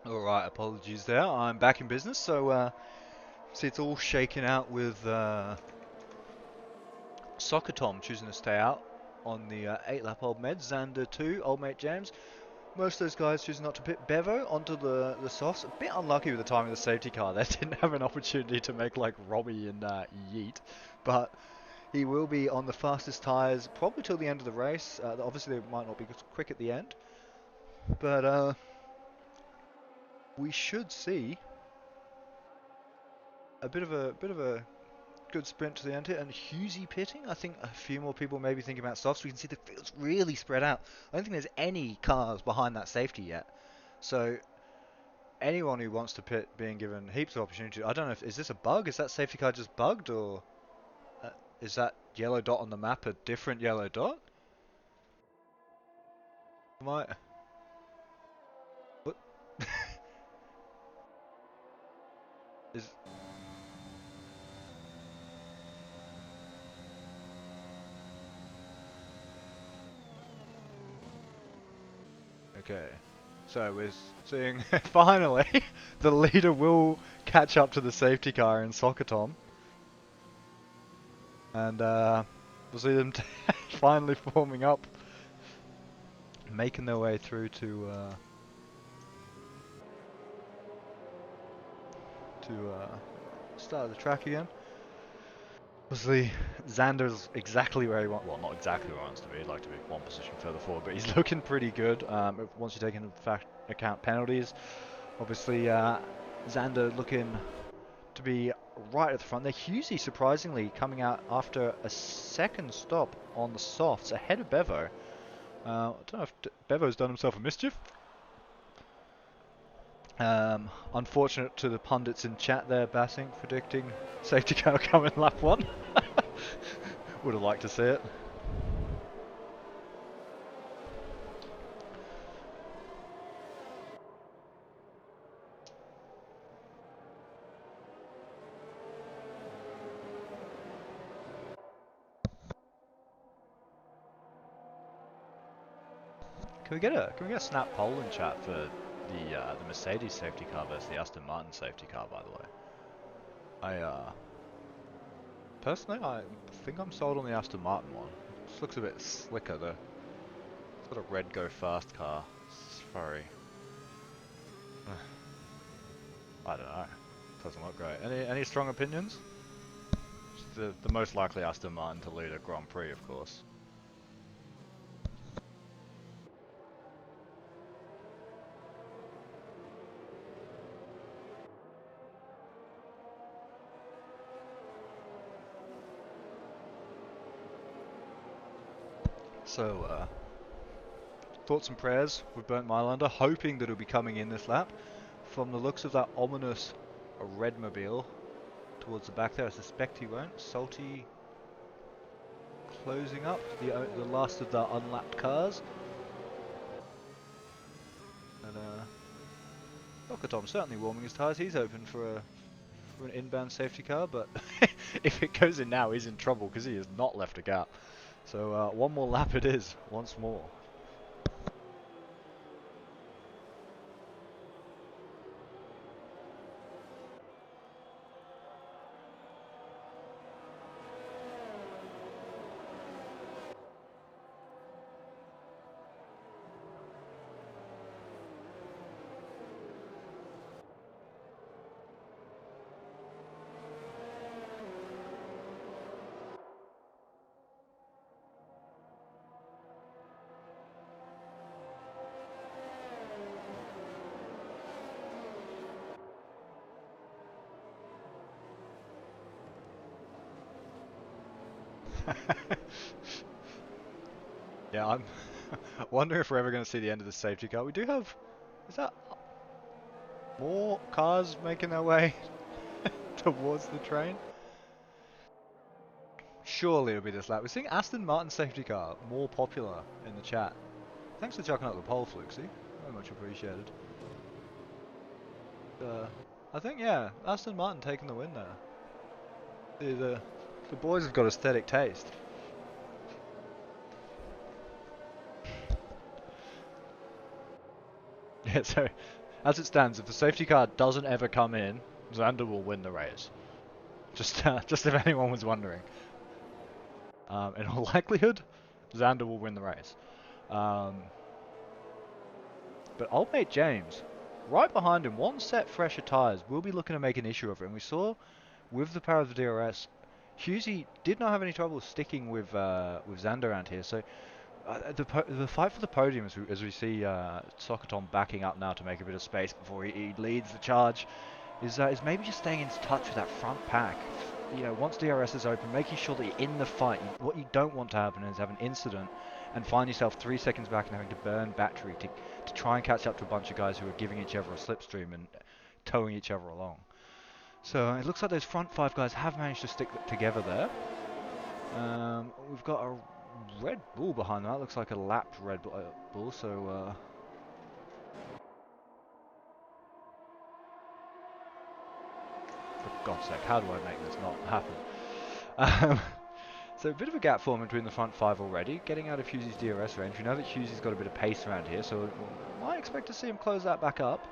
Alright, apologies there. I'm back in business, so see it's all shaken out with Soccer Tom choosing to stay out on the 8-lap old med. Xander 2, old mate James. Most of those guys choosing not to pit. Bevo onto the softs. A bit unlucky with the timing of the safety car. They didn't have an opportunity to make like Robbie and Yeet, but he will be on the fastest tyres probably till the end of the race. Obviously, they might not be quick at the end, but we should see a bit of a good sprint to the end here. And Husey pitting. I think a few more people may be thinking about softs. We can see the field's really spread out. I don't think there's any cars behind that safety yet. So anyone who wants to pit being given heaps of opportunity. I don't know if is this a bug? Is that safety car just bugged, or is that yellow dot on the map a different yellow dot? Might what is okay. So we're seeing finally the leader will catch up to the safety car in Soccer Tom, and we'll see them finally forming up, making their way through to start the track again. Obviously, Xander's exactly where he wants. Well, not exactly where he wants to be. He'd like to be one position further forward, but he's looking pretty good. Once you take into account penalties, obviously Xander looking to be right at the front. They're Husey surprisingly coming out after a second stop on the softs ahead of Bevo. I don't know if Bevo's done himself a mischief. Unfortunate to the pundits in chat there, batting, predicting safety car coming lap 1. Would have liked to see it. Can we get a snap poll in chat for the Mercedes safety car versus the Aston Martin safety car? By the way, I personally I think I'm sold on the Aston Martin one. This looks a bit slicker. The sort of red go fast car. It's very I don't know. Doesn't look great. Any strong opinions? It's the most likely Aston Martin to lead a Grand Prix, of course. So thoughts and prayers with Burnt Mylander, hoping that he'll be coming in this lap. From the looks of that ominous Redmobile towards the back there, I suspect he won't. Salty closing up the last of the unlapped cars. And Tom certainly warming his tyres. He's open for an inbound safety car, but if it goes in now, he's in trouble because he has not left a gap. So one more lap it is, once more. Yeah, I'm wondering if we're ever going to see the end of the safety car. We do have, is that more cars making their way towards the train? Surely it'll be this lap. We're seeing Aston Martin safety car more popular in the chat. Thanks for chucking out the poll, Fluxy. Very much appreciated. I think, yeah, Aston Martin taking the win there. The boys have got aesthetic taste. Yeah, so as it stands, if the safety car doesn't ever come in, Xander will win the race. Just if anyone was wondering. In all likelihood, Xander will win the race. But old mate James, right behind him, one set fresher tyres, will be looking to make an issue of it. And we saw with the power of the DRS, Husey did not have any trouble sticking with Xander around here. So the fight for the podium, as we see Sokotom backing up now to make a bit of space before he leads the charge, is maybe just staying in touch with that front pack. You know, once DRS is open, making sure that you're in the fight. What you don't want to happen is have an incident and find yourself 3 seconds back and having to burn battery to try and catch up to a bunch of guys who are giving each other a slipstream and towing each other along. So it looks like those front 5 guys have managed to stick together there. We've got a Red Bull behind that. Looks like a lapped Red Bull, so for God's sake, how do I make this not happen? So a bit of a gap forming between the front 5 already, getting out of Husey's DRS range. We know that Husey's got a bit of pace around here, so we might expect to see him close that back up.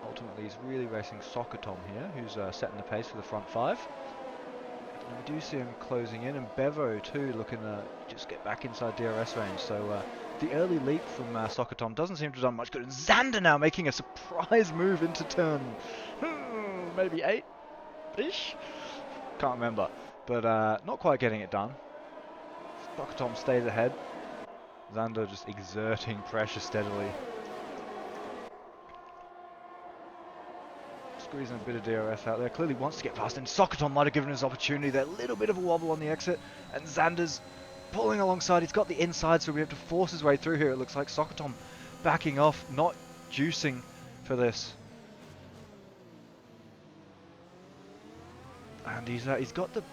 Ultimately, he's really racing Sokotom here, who's setting the pace for the front 5. And we do see him closing in, and Bevo too, looking to just get back inside DRS range. So the early leap from Sokotom doesn't seem to have done much good. And Xander now making a surprise move into turn maybe 8-ish? Can't remember. But not quite getting it done. Sokotom stays ahead. Xander just exerting pressure steadily. Squeezing a bit of DRS out there. Clearly wants to get past, and Sokotom might have given his opportunity there. A little bit of a wobble on the exit, and Xander's pulling alongside. He's got the inside, so we have to force his way through here. It looks like Sokotom backing off, not juicing for this. And he's got the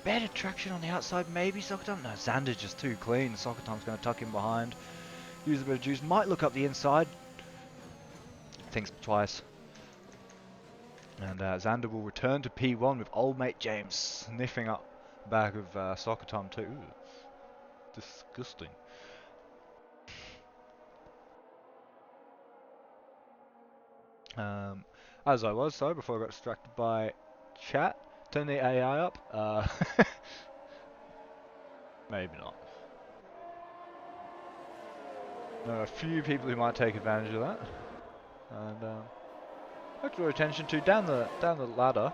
better traction on the outside, maybe Sokotom. No, Xander's just too clean. Sokotom's going to tuck him behind. Use a bit of juice. Might look up the inside. Thinks twice. And Xander will return to P1 with old mate James sniffing up back of Sokotom too. Ooh, disgusting. As I was, sorry, before I got distracted by chat. Turn the AI up. Maybe not. There are a few people who might take advantage of that. And I draw attention to down the ladder.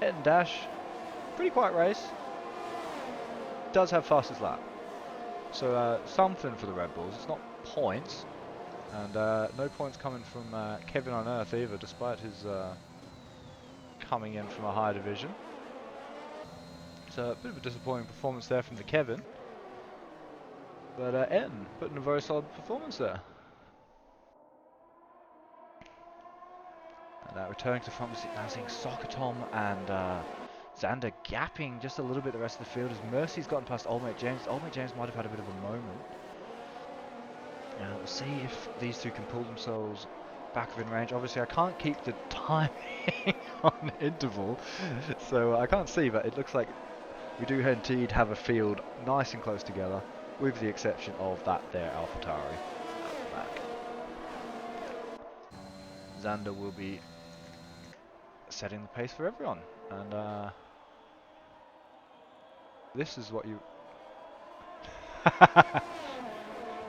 Hit and dash. Pretty quiet race. Does have fastest lap. So something for the Red Bulls. It's not points. And no points coming from Kevin on Earth either, despite his coming in from a higher division. So a bit of a disappointing performance there from the Kevin. But N putting a very solid performance there. And returning to front, now seeing Sokotom and Xander gapping just a little bit the rest of the field as Mercy's gotten past Old Mate James. Old Mate James might have had a bit of a moment. We'll see if these two can pull themselves back within range. Obviously I can't keep the timing on interval, so I can't see, but it looks like we do indeed have a field nice and close together, with the exception of that there AlphaTauri at the back. Xander will be setting the pace for everyone, and this is what you...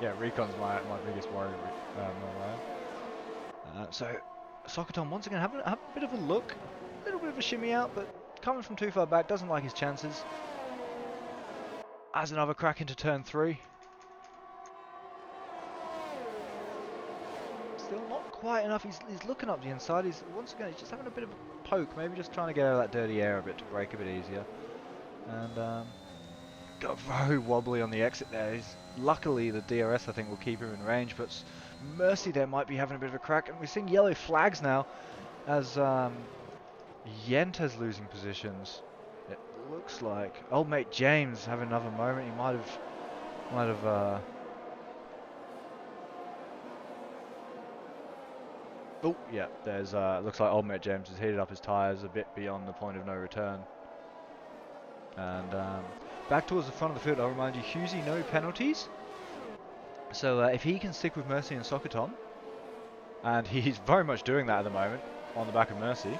Yeah, Recon's my biggest worry. So, Sokotom once again having a bit of a look, a little bit of a shimmy out, but coming from too far back, doesn't like his chances. Has another crack into turn 3. Still not quite enough. He's looking up the inside. He's just having a bit of a poke, maybe just trying to get out of that dirty air a bit to brake a bit easier. And got very wobbly on the exit there. Luckily the DRS I think will keep him in range, but Mercy there might be having a bit of a crack, and we're seeing yellow flags now as Yente's losing positions. It looks like Old Mate James having another moment. He might have oh yeah, there's looks like Old Mate James has heated up his tyres a bit beyond the point of no return. And back towards the front of the field, I'll remind you, Husey no penalties. So if he can stick with Mercy and Sokotom, and he's very much doing that at the moment on the back of Mercy,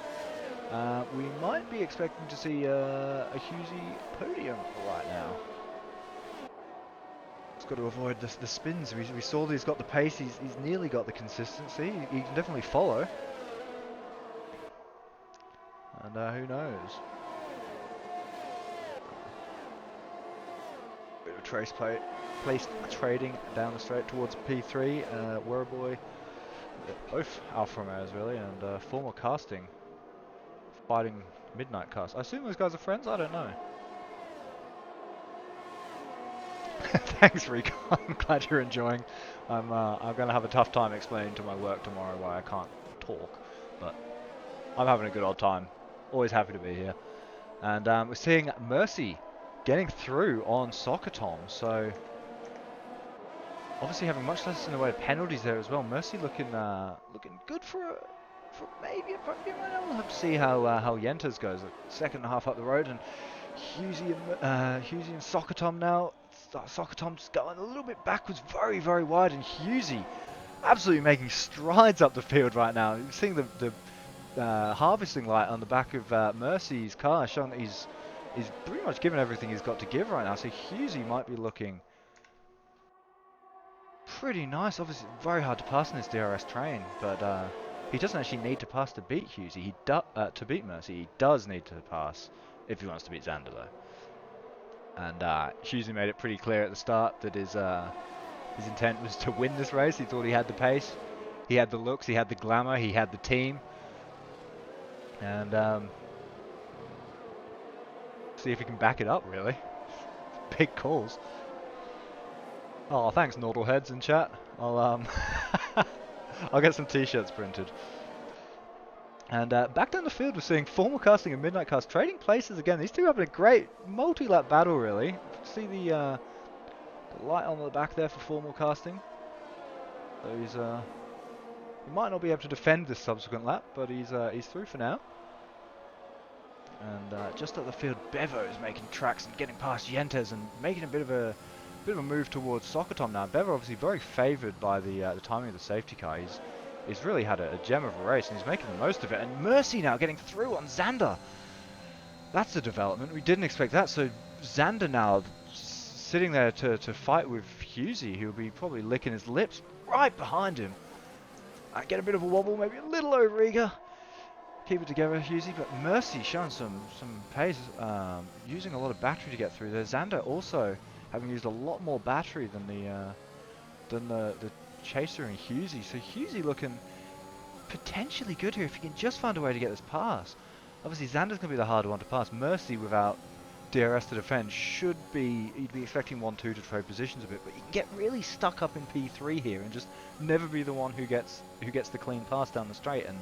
we might be expecting to see a Husey podium right now. He's got to avoid the spins. We saw that he's got the pace, he's nearly got the consistency, he can definitely follow. And who knows? Bit of trace placed trading down the straight towards P3, Werreboy, both Alfa Romeos really, and former casting fighting Midnight Cast. I assume those guys are friends, I don't know. Thanks Rico, I'm glad you're enjoying. I'm going to have a tough time explaining to my work tomorrow why I can't talk, but I'm having a good old time. Always happy to be here. And we're seeing Mercy getting through on Sokotom, so obviously having much less in the way of penalties there as well. Mercy looking good for maybe a podium. We'll have to see how Yentas goes. Second and a half up the road, and Husey and Sokotom now. Sokotom's going a little bit backwards, very wide, and Husey absolutely making strides up the field right now. You're seeing the harvesting light on the back of Mercy's car, showing that he's pretty much given everything he's got to give right now. So Husey might be looking pretty nice. Obviously, very hard to pass in this DRS train, but he doesn't actually need to pass to beat Husey. To beat Mercy, he does need to pass if he wants to beat Xander, though. And Husey made it pretty clear at the start that his intent was to win this race. He thought he had the pace, he had the looks, he had the glamour, he had the team. And see if he can back it up, really. Big calls. Oh, thanks, Nordleheads in chat. I'll I'll get some t-shirts printed. And back down the field, we're seeing Formal Casting and Midnight Cast trading places again. These two having a great multi-lap battle, really. See the light on the back there for Formal Casting. So he might not be able to defend this subsequent lap, but he's through for now. And just at the field, Bevo is making tracks and getting past Yentas and making a bit of a move towards Sokotom now. Bevo obviously very favoured by the timing of the safety car. He's really had a gem of a race, and he's making the most of it. And Mercy now getting through on Xander. That's a development. We didn't expect that. So Xander now sitting there to fight with Husey, who'll be probably licking his lips right behind him. I get a bit of a wobble, maybe a little over eager. Keep it together, Husey, but Mercy showing some pace, using a lot of battery to get through there. Xander also having used a lot more battery than the Chaser and Husey. So Husey looking potentially good here if he can just find a way to get this pass. Obviously Xander's going to be the harder one to pass. Mercy without DRS to defend should be, you'd be expecting 1-2 to trade positions a bit, but you can get really stuck up in P3 here and just never be the one who gets the clean pass down the straight and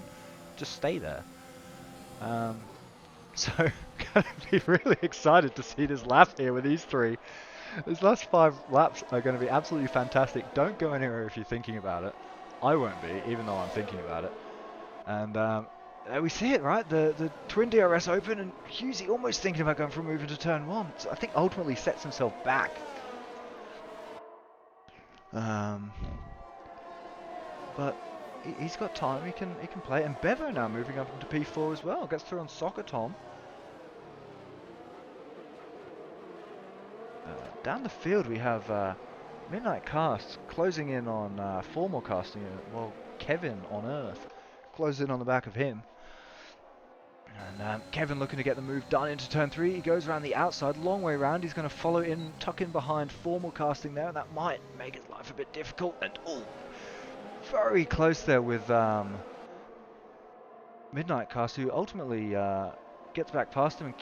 just stay there. So, gonna be really excited to see this lap here with these three. These last 5 laps are going to be absolutely fantastic. Don't go anywhere if you're thinking about it. I won't be, even though I'm thinking about it. And we see it, right? The twin DRS open, and Husey almost thinking about going for a move into turn 1. So I think ultimately sets himself back. But he's got time. He can play. And Bevo now moving up into P4 as well. Gets through on Soccer Tom. Down the field we have Midnight Cast closing in on Formal casting. Well, Kevin on Earth closes in on the back of him. And Kevin looking to get the move done into turn 3. He goes around the outside, long way around. He's going to follow in, tuck in behind Formal casting there, and that might make his life a bit difficult. And very close there with Midnight Cast, who ultimately gets back past him. And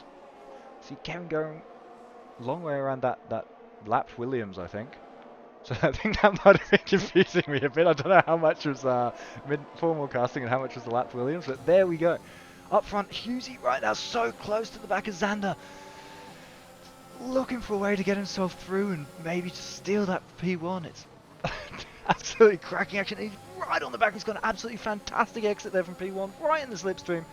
see Kevin going a long way around that lapped Williams, I think. So I think that might have been confusing me a bit. I don't know how much was Formal casting and how much was the lapped Williams, but there we go. Up front, Husey right now so close to the back of Xander. Looking for a way to get himself through and maybe to steal that P1. It's absolutely cracking action. He's right on the back. He's got an absolutely fantastic exit there from P1, right in the slipstream.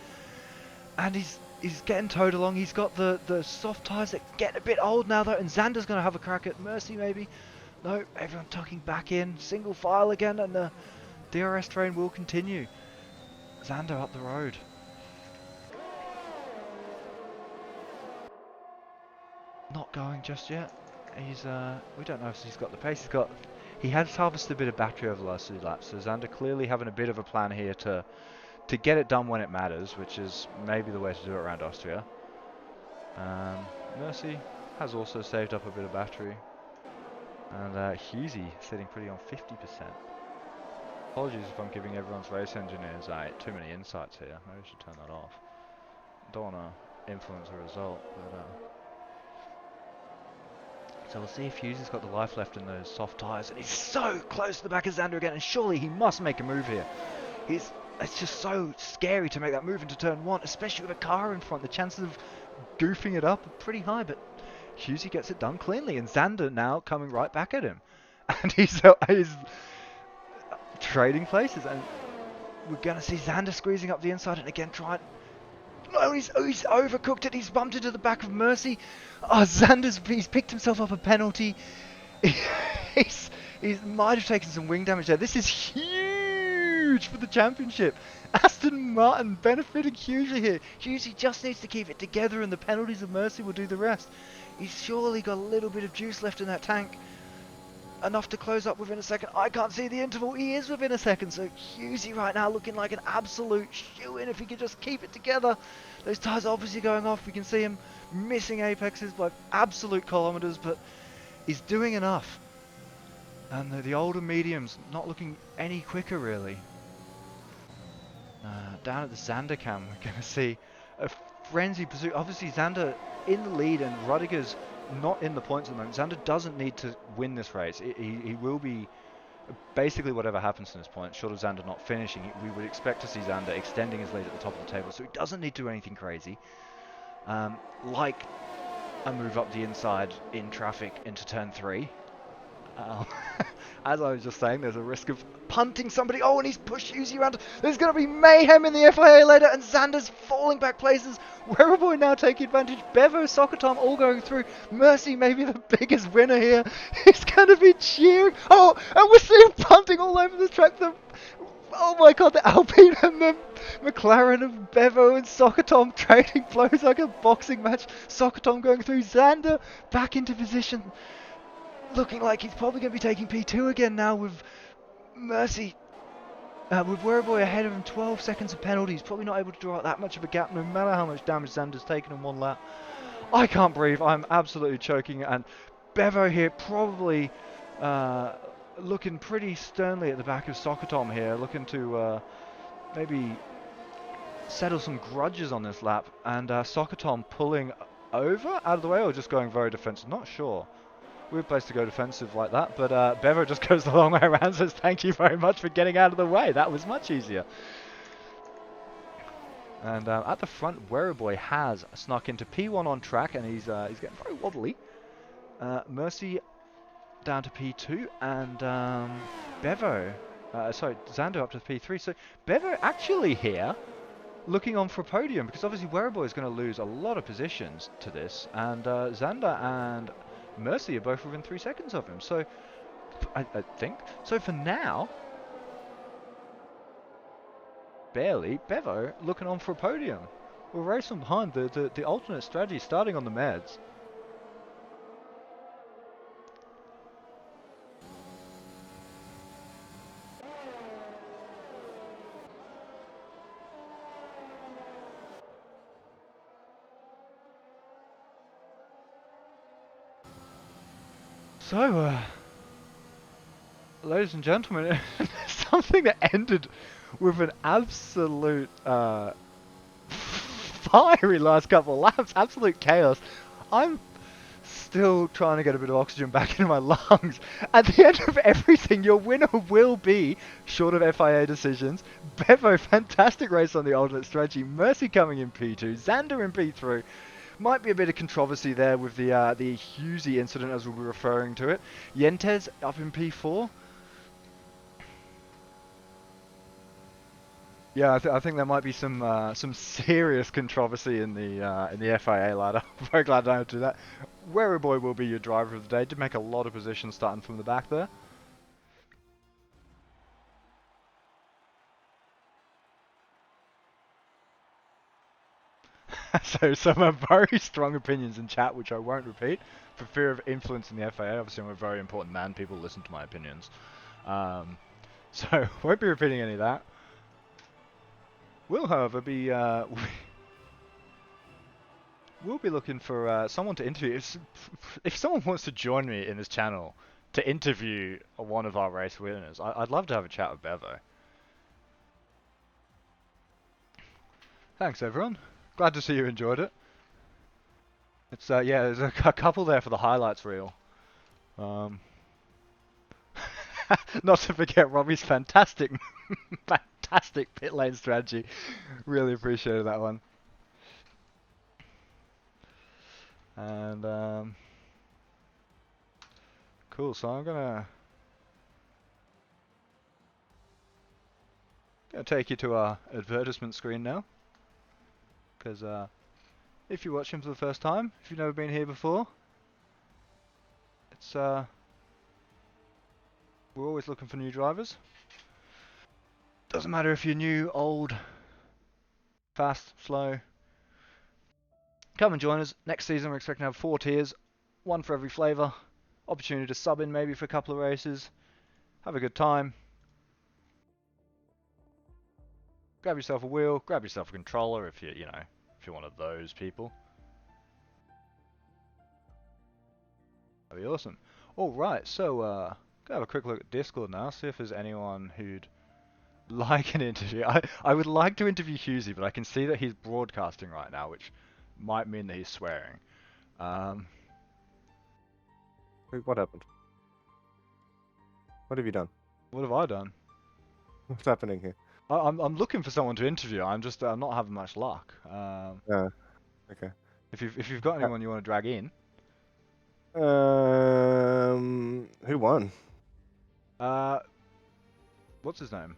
And he's getting towed along. He's got the soft tyres that get a bit old now though, and Xander's going to have a crack at Mercy maybe. No, everyone tucking back in, single file again, and the DRS train will continue. Xander up the road. Not going just yet. He's we don't know if he's got the pace. He has harvested a bit of battery over the last 2 laps, so Xander clearly having a bit of a plan here to get it done when it matters, which is maybe the way to do it around Austria. Mercy has also saved up a bit of battery, and Husey sitting pretty on 50%. Apologies if I'm giving everyone's race engineers too many insights here. Maybe I should turn that off. Don't want to influence the result, but so we'll see if Husey's got the life left in those soft tyres, and he's so close to the back of Xander again, and surely he must make a move here. It's just so scary to make that move into turn 1, especially with a car in front. The chances of goofing it up are pretty high, but Husey gets it done cleanly, and Xander now coming right back at him. And he's trading places, and we're going to see Xander squeezing up the inside, and again trying... No, he's overcooked it. He's bumped into the back of Mercy. Oh, he's picked himself up a penalty. He might have taken some wing damage there. This is huge for the championship. Aston Martin benefiting hugely here. Husey just needs to keep it together, and the penalties of Mercy will do the rest. He's surely got a little bit of juice left in that tank. Enough to close up within a second. I can't see the interval. He is within a second. So Husey right now looking like an absolute shoo-in if he could just keep it together. Those tyres are obviously going off. We can see him missing apexes by absolute kilometres, but he's doing enough. And the older mediums not looking any quicker really. Down at the Xander cam, we're going to see a frenzied pursuit. Obviously Xander in the lead and Rudiger's not in the points at the moment. Xander doesn't need to win this race. He will be basically whatever happens to this point, short of Xander not finishing. We would expect to see Xander extending his lead at the top of the table, so he doesn't need to do anything crazy. Like a move up the inside in traffic into turn 3. As I was just saying, there's a risk of punting somebody. Oh, and he's pushed Husey around. There's going to be mayhem in the FIA later, and Xander's falling back places. Wearable now taking advantage. Bevo, Soccer Tom all going through. Mercy maybe the biggest winner here. He's going to be cheering. Oh, and we're seeing punting all over the track. Oh my god, the Alpine and the McLaren of Bevo and Soccer Tom trading blows like a boxing match. Soccer Tom going through. Xander back into position. Looking like he's probably going to be taking P2 again now with Mercy. With Wereboy ahead of him, 12 seconds of penalties. Probably not able to draw out that much of a gap, no matter how much damage Xander's taken in 1 lap. I can't breathe. I'm absolutely choking. And Bevo here probably looking pretty sternly at the back of Soccer Tom here. Looking to maybe settle some grudges on this lap. And Soccer Tom pulling over out of the way or just going very defensive? Not sure. Weird place to go defensive like that, but Bevo just goes the long way around and says thank you very much for getting out of the way. That was much easier. And at the front, Werrowboy has snuck into P1 on track, and he's getting very wobbly. Mercy down to P2, and Xander up to P3. So Bevo actually here looking on for a podium, because obviously Werrowboy is going to lose a lot of positions to this, and Xander and Mercy are both within 3 seconds of him. So I think so for now. Barely, Bevo looking on for a podium. We're racing behind the alternate strategy starting on the meds. So, ladies and gentlemen, something that ended with an absolute fiery last couple of laps, absolute chaos. I'm still trying to get a bit of oxygen back into my lungs. At the end of everything, your winner will be, short of FIA decisions, Bevo, fantastic race on the alternate strategy, Mercy coming in P2, Xander in P3. Might be a bit of controversy there with the Husey incident, as we'll be referring to it. Yentes up in P4. Yeah, I think there might be some serious controversy in the FIA ladder. I'm very glad I don't do that. Werrowboy will be your driver of the day. Did make a lot of positions starting from the back there. So some very strong opinions in chat, which I won't repeat, for fear of influencing the FIA. Obviously, I'm a very important man. People listen to my opinions. So won't be repeating any of that. Will, however, be we'll be looking for someone to interview. If someone wants to join me in this channel to interview one of our race winners, I'd love to have a chat with Bevo. Thanks, everyone. Glad to see you enjoyed it. It's yeah, there's a couple there for the highlights reel. Not to forget Robbie's fantastic pit lane strategy. Really appreciated that one. And cool. So I'm gonna take you to our advertisement screen now, because if you're watching for the first time, if you've never been here before, it's we're always looking for new drivers. Doesn't matter if you're new, old, fast, slow. Come and join us. Next season we're expecting to have 4 tiers, one for every flavour. Opportunity to sub in maybe for a couple of races. Have a good time. Grab yourself a wheel, grab yourself a controller if you're one of those people. That'd be awesome. Alright, so go have a quick look at Discord now, see if there's anyone who'd like an interview. I would like to interview Husey, but I can see that he's broadcasting right now, which might mean that he's swearing. What happened? What have you done? What have I done? What's happening here? I'm looking for someone to interview. I'm not having much luck. Okay. If you've got anyone you want to drag in. Who won? What's his name?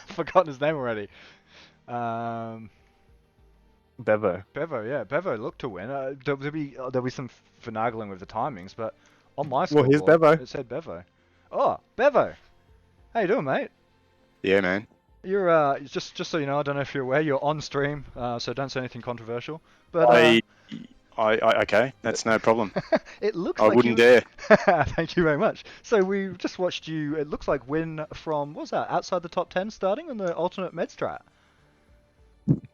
Forgotten his name already. Bevo. Bevo, yeah, Bevo looked to win. There'll be some finagling with the timings, but on my scoreboard, here's Bevo. It said Bevo. Oh, Bevo, how you doing, mate? Yeah, man. You're just so you know, I don't know if you're aware, you're on stream, so don't say anything controversial. But okay, that's no problem. It looks I like wouldn't dare. Thank you very much. So we just watched you. It looks like win from what's that? Outside the top 10, starting on the alternate med strat.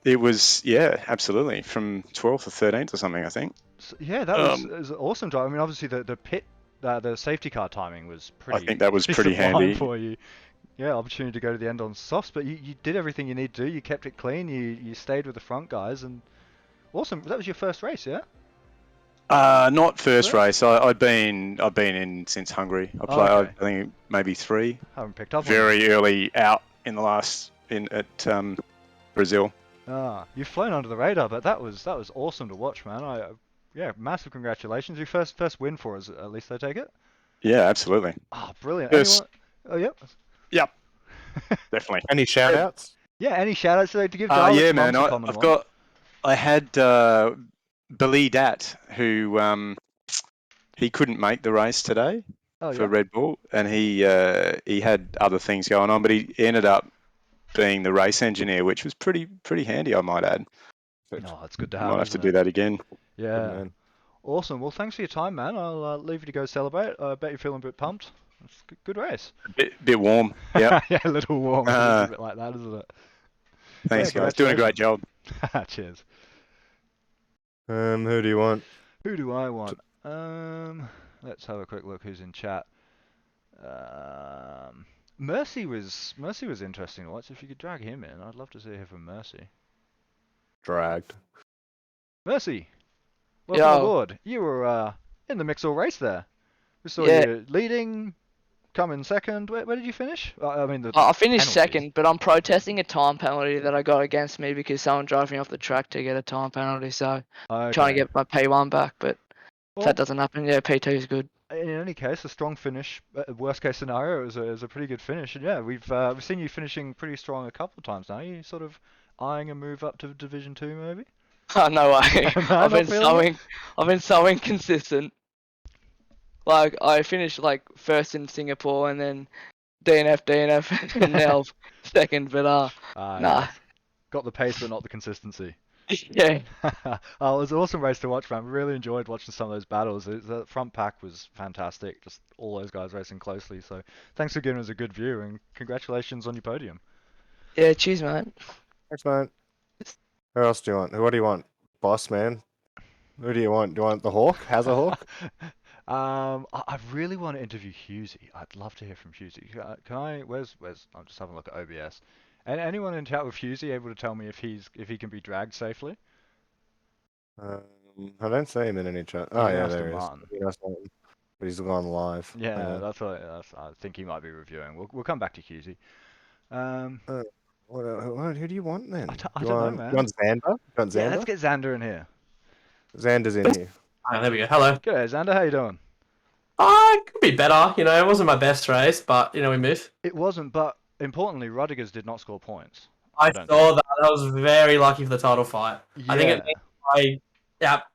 It was, yeah, absolutely, from 12th or 13th or something, I think. So, yeah, that was an awesome drive. I mean, obviously the pit, the safety car timing was pretty. I think that was pretty sublime handy for you. Yeah, opportunity to go to the end on softs, but you did everything you need to do. You kept it clean. You stayed with the front guys, and Awesome. That was your first race, yeah? Not first Really? race. I've been in since Hungary. Oh, I okay. think maybe 3. Haven't picked up on you. Very early out in the last at Brazil. Ah, you've flown under the radar, but that was awesome to watch, man. Yeah, massive congratulations. Your first win for us, at least I take it. Yeah, absolutely. Ah, brilliant. First, Anyone? Oh, yep. yep, definitely. Any shout outs? Yeah, any shout outs to give Jarlath's Yeah, man. mum's a common I've one? I had Billy Dat, who he couldn't make the race today Oh, for yeah. Red Bull, and he had other things going on, but he ended up being the race engineer, which was pretty handy, I might add. Oh, that's good to Might have, have to isn't do it? that again. Good Yeah. man. Awesome. Well, thanks for your time, man. I'll leave you to go celebrate. I bet you're feeling a bit pumped. It's a good race. Bit warm. Yeah. Yeah, a little warm. It's a bit like that, isn't it? Thanks, Yeah, guys. Doing a great job. Cheers. Who do you want? Who do I want? Let's have a quick look who's in chat. Mercy was interesting to watch. If you could drag him in, I'd love to see her from Mercy. Dragged. Mercy, welcome Yo, aboard. You were in the mix all race there. We saw yeah, you leading, come in second. Where did you finish? I mean the I finished penalties. second, but I'm protesting a time penalty that I got against me because someone drove me off the track to get a time penalty. So trying to Okay. get my P1 back, but if Well, that doesn't happen, yeah, P2 is good. in any case, a strong finish. Worst case scenario, it was a pretty good finish. And yeah, we've seen you finishing pretty strong a couple of times now. You sort of eyeing a move up to Division 2, maybe? Oh, no way. No, not feeling it? I've been so inconsistent. Like I finished like first in Singapore and then DNF, and now second. But nah, Yeah. Got the pace, but not the consistency. yeah. Oh, it was an awesome race to watch, man. Really enjoyed watching some of those battles. The front pack was fantastic. Just all those guys racing closely. So thanks for giving us a good view, and congratulations on your podium. Yeah, cheers, mate. Thanks, mate. Who else do you want? What do you want? Boss man. Who do you want? Do you want the Hawk? How's a Hawk? I really want to interview Husey. I'd love to hear from Husey. Can I? Where's? I'm just having a look at OBS. And anyone in chat with Husey able to tell me if he can be dragged safely? I don't see him in any chat. He's Oh in yeah, Aston there he is. Martin. But he's gone live. Yeah, I think he might be reviewing. We'll come back to Husey. Who do you want then? I don't know, man. You want Xander? You want Yeah, Xander? let's get Xander in here. Xander's in here. There we go. Hello. G'day, Xander. How you doing? Could be better. You know, it wasn't my best race, but we move. It wasn't, but importantly, Rudigers did not score points. I don't saw that. I was very lucky for the title fight. I think Yeah. if I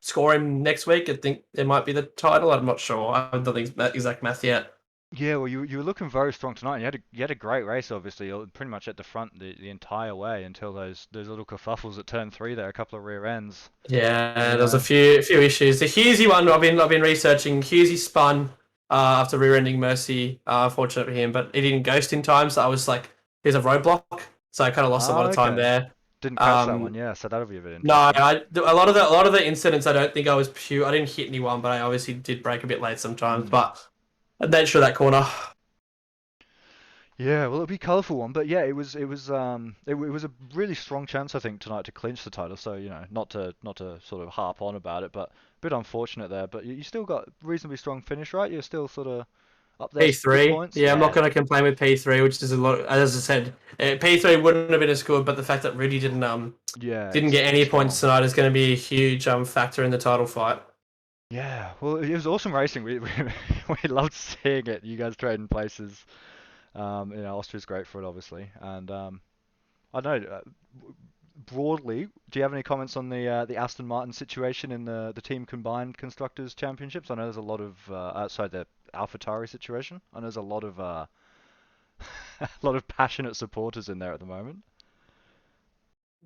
outscore him next week, I think it might be the title. I'm not sure. I don't think it's exact math yet. Yeah, well, you were looking very strong tonight. You had a great race, obviously. You were pretty much at the front the entire way until those little kerfuffles at turn 3 there, a couple of rear ends. Yeah, there was a few issues. The Husey one, I've been researching. Husey spun after rear-ending Mercy. Fortunate for him, but he didn't ghost in time, so I was like, here's a roadblock. So I kind of lost a lot of time there. Didn't catch that one, yeah. So that'll be a bit No, interesting. a lot of the incidents, I don't think I was pure. I didn't hit anyone, but I obviously did break a bit late sometimes. But the nature of that corner. Yeah, well, it'll be a colourful one, but yeah, it was a really strong chance, I think, tonight to clinch the title. So not to sort of harp on about it, but a bit unfortunate there. But you still got reasonably strong finish, right? You're still sort of up there. P3. Points. Yeah, I'm not going to complain with P3, which is a lot. As I said, P3 wouldn't have been as good, but the fact that Rudy didn't get any points tonight is going to be a huge factor in the title fight. Yeah, well, it was awesome racing. We loved seeing it. You guys trading places. Austria's great for it, obviously. And I don't know. Broadly, do you have any comments on the Aston Martin situation in the team combined constructors championships? I know there's a lot of outside the AlphaTauri situation. I know there's a lot of a lot of passionate supporters in there at the moment.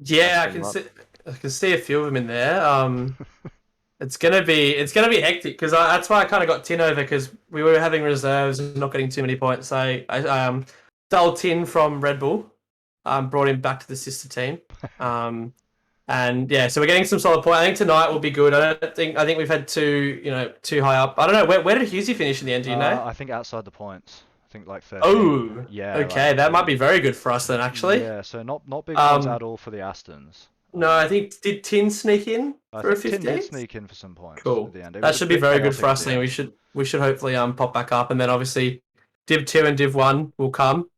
Yeah, I can see a few of them in there. It's gonna be hectic because that's why I kind of got Tin over because we were having reserves and not getting too many points. I stole Tin from Red Bull, brought him back to the sister team, and yeah, so we're getting some solid points. I think tonight will be good. I think we've had too high up. I don't know where did Husey finish in the end? Do you know? I think outside the points. I think like 13. Oh, yeah. Okay, that might be very good for us then, actually. Yeah, so not big points at all for the Astons. No, I think did Tin sneak in I for a think Tin did 50? sneak in for some points Cool. at the end. It That was a should be bit very good chaotic for at us. the Then end. we should hopefully pop back up, and then obviously Div 2 and Div 1 will come.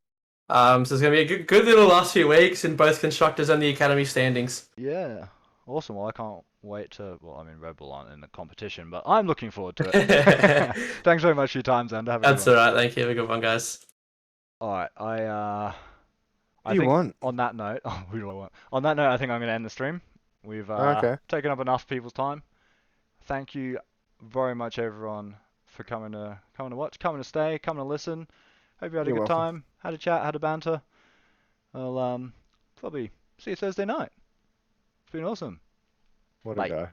So it's gonna be a good little last few weeks in both constructors and the academy standings. Yeah. Awesome. Well, I can't wait to. Well, I mean, Red Bull aren't in the competition, but I'm looking forward to it. Thanks very much for your time, Xander. Have a good That's one. all right. Thank you. Have a good one, guys. All right. I What do you think want? on that note, oh, who do I want? On that note, I think I'm going to end the stream. We've Okay. taken up enough people's time. Thank you very much, everyone, for coming to watch, coming to stay, coming to listen. Hope you had a You're good welcome. time, had a chat, had a banter. I'll probably see you Thursday night. It's been awesome. What a Bye. guy.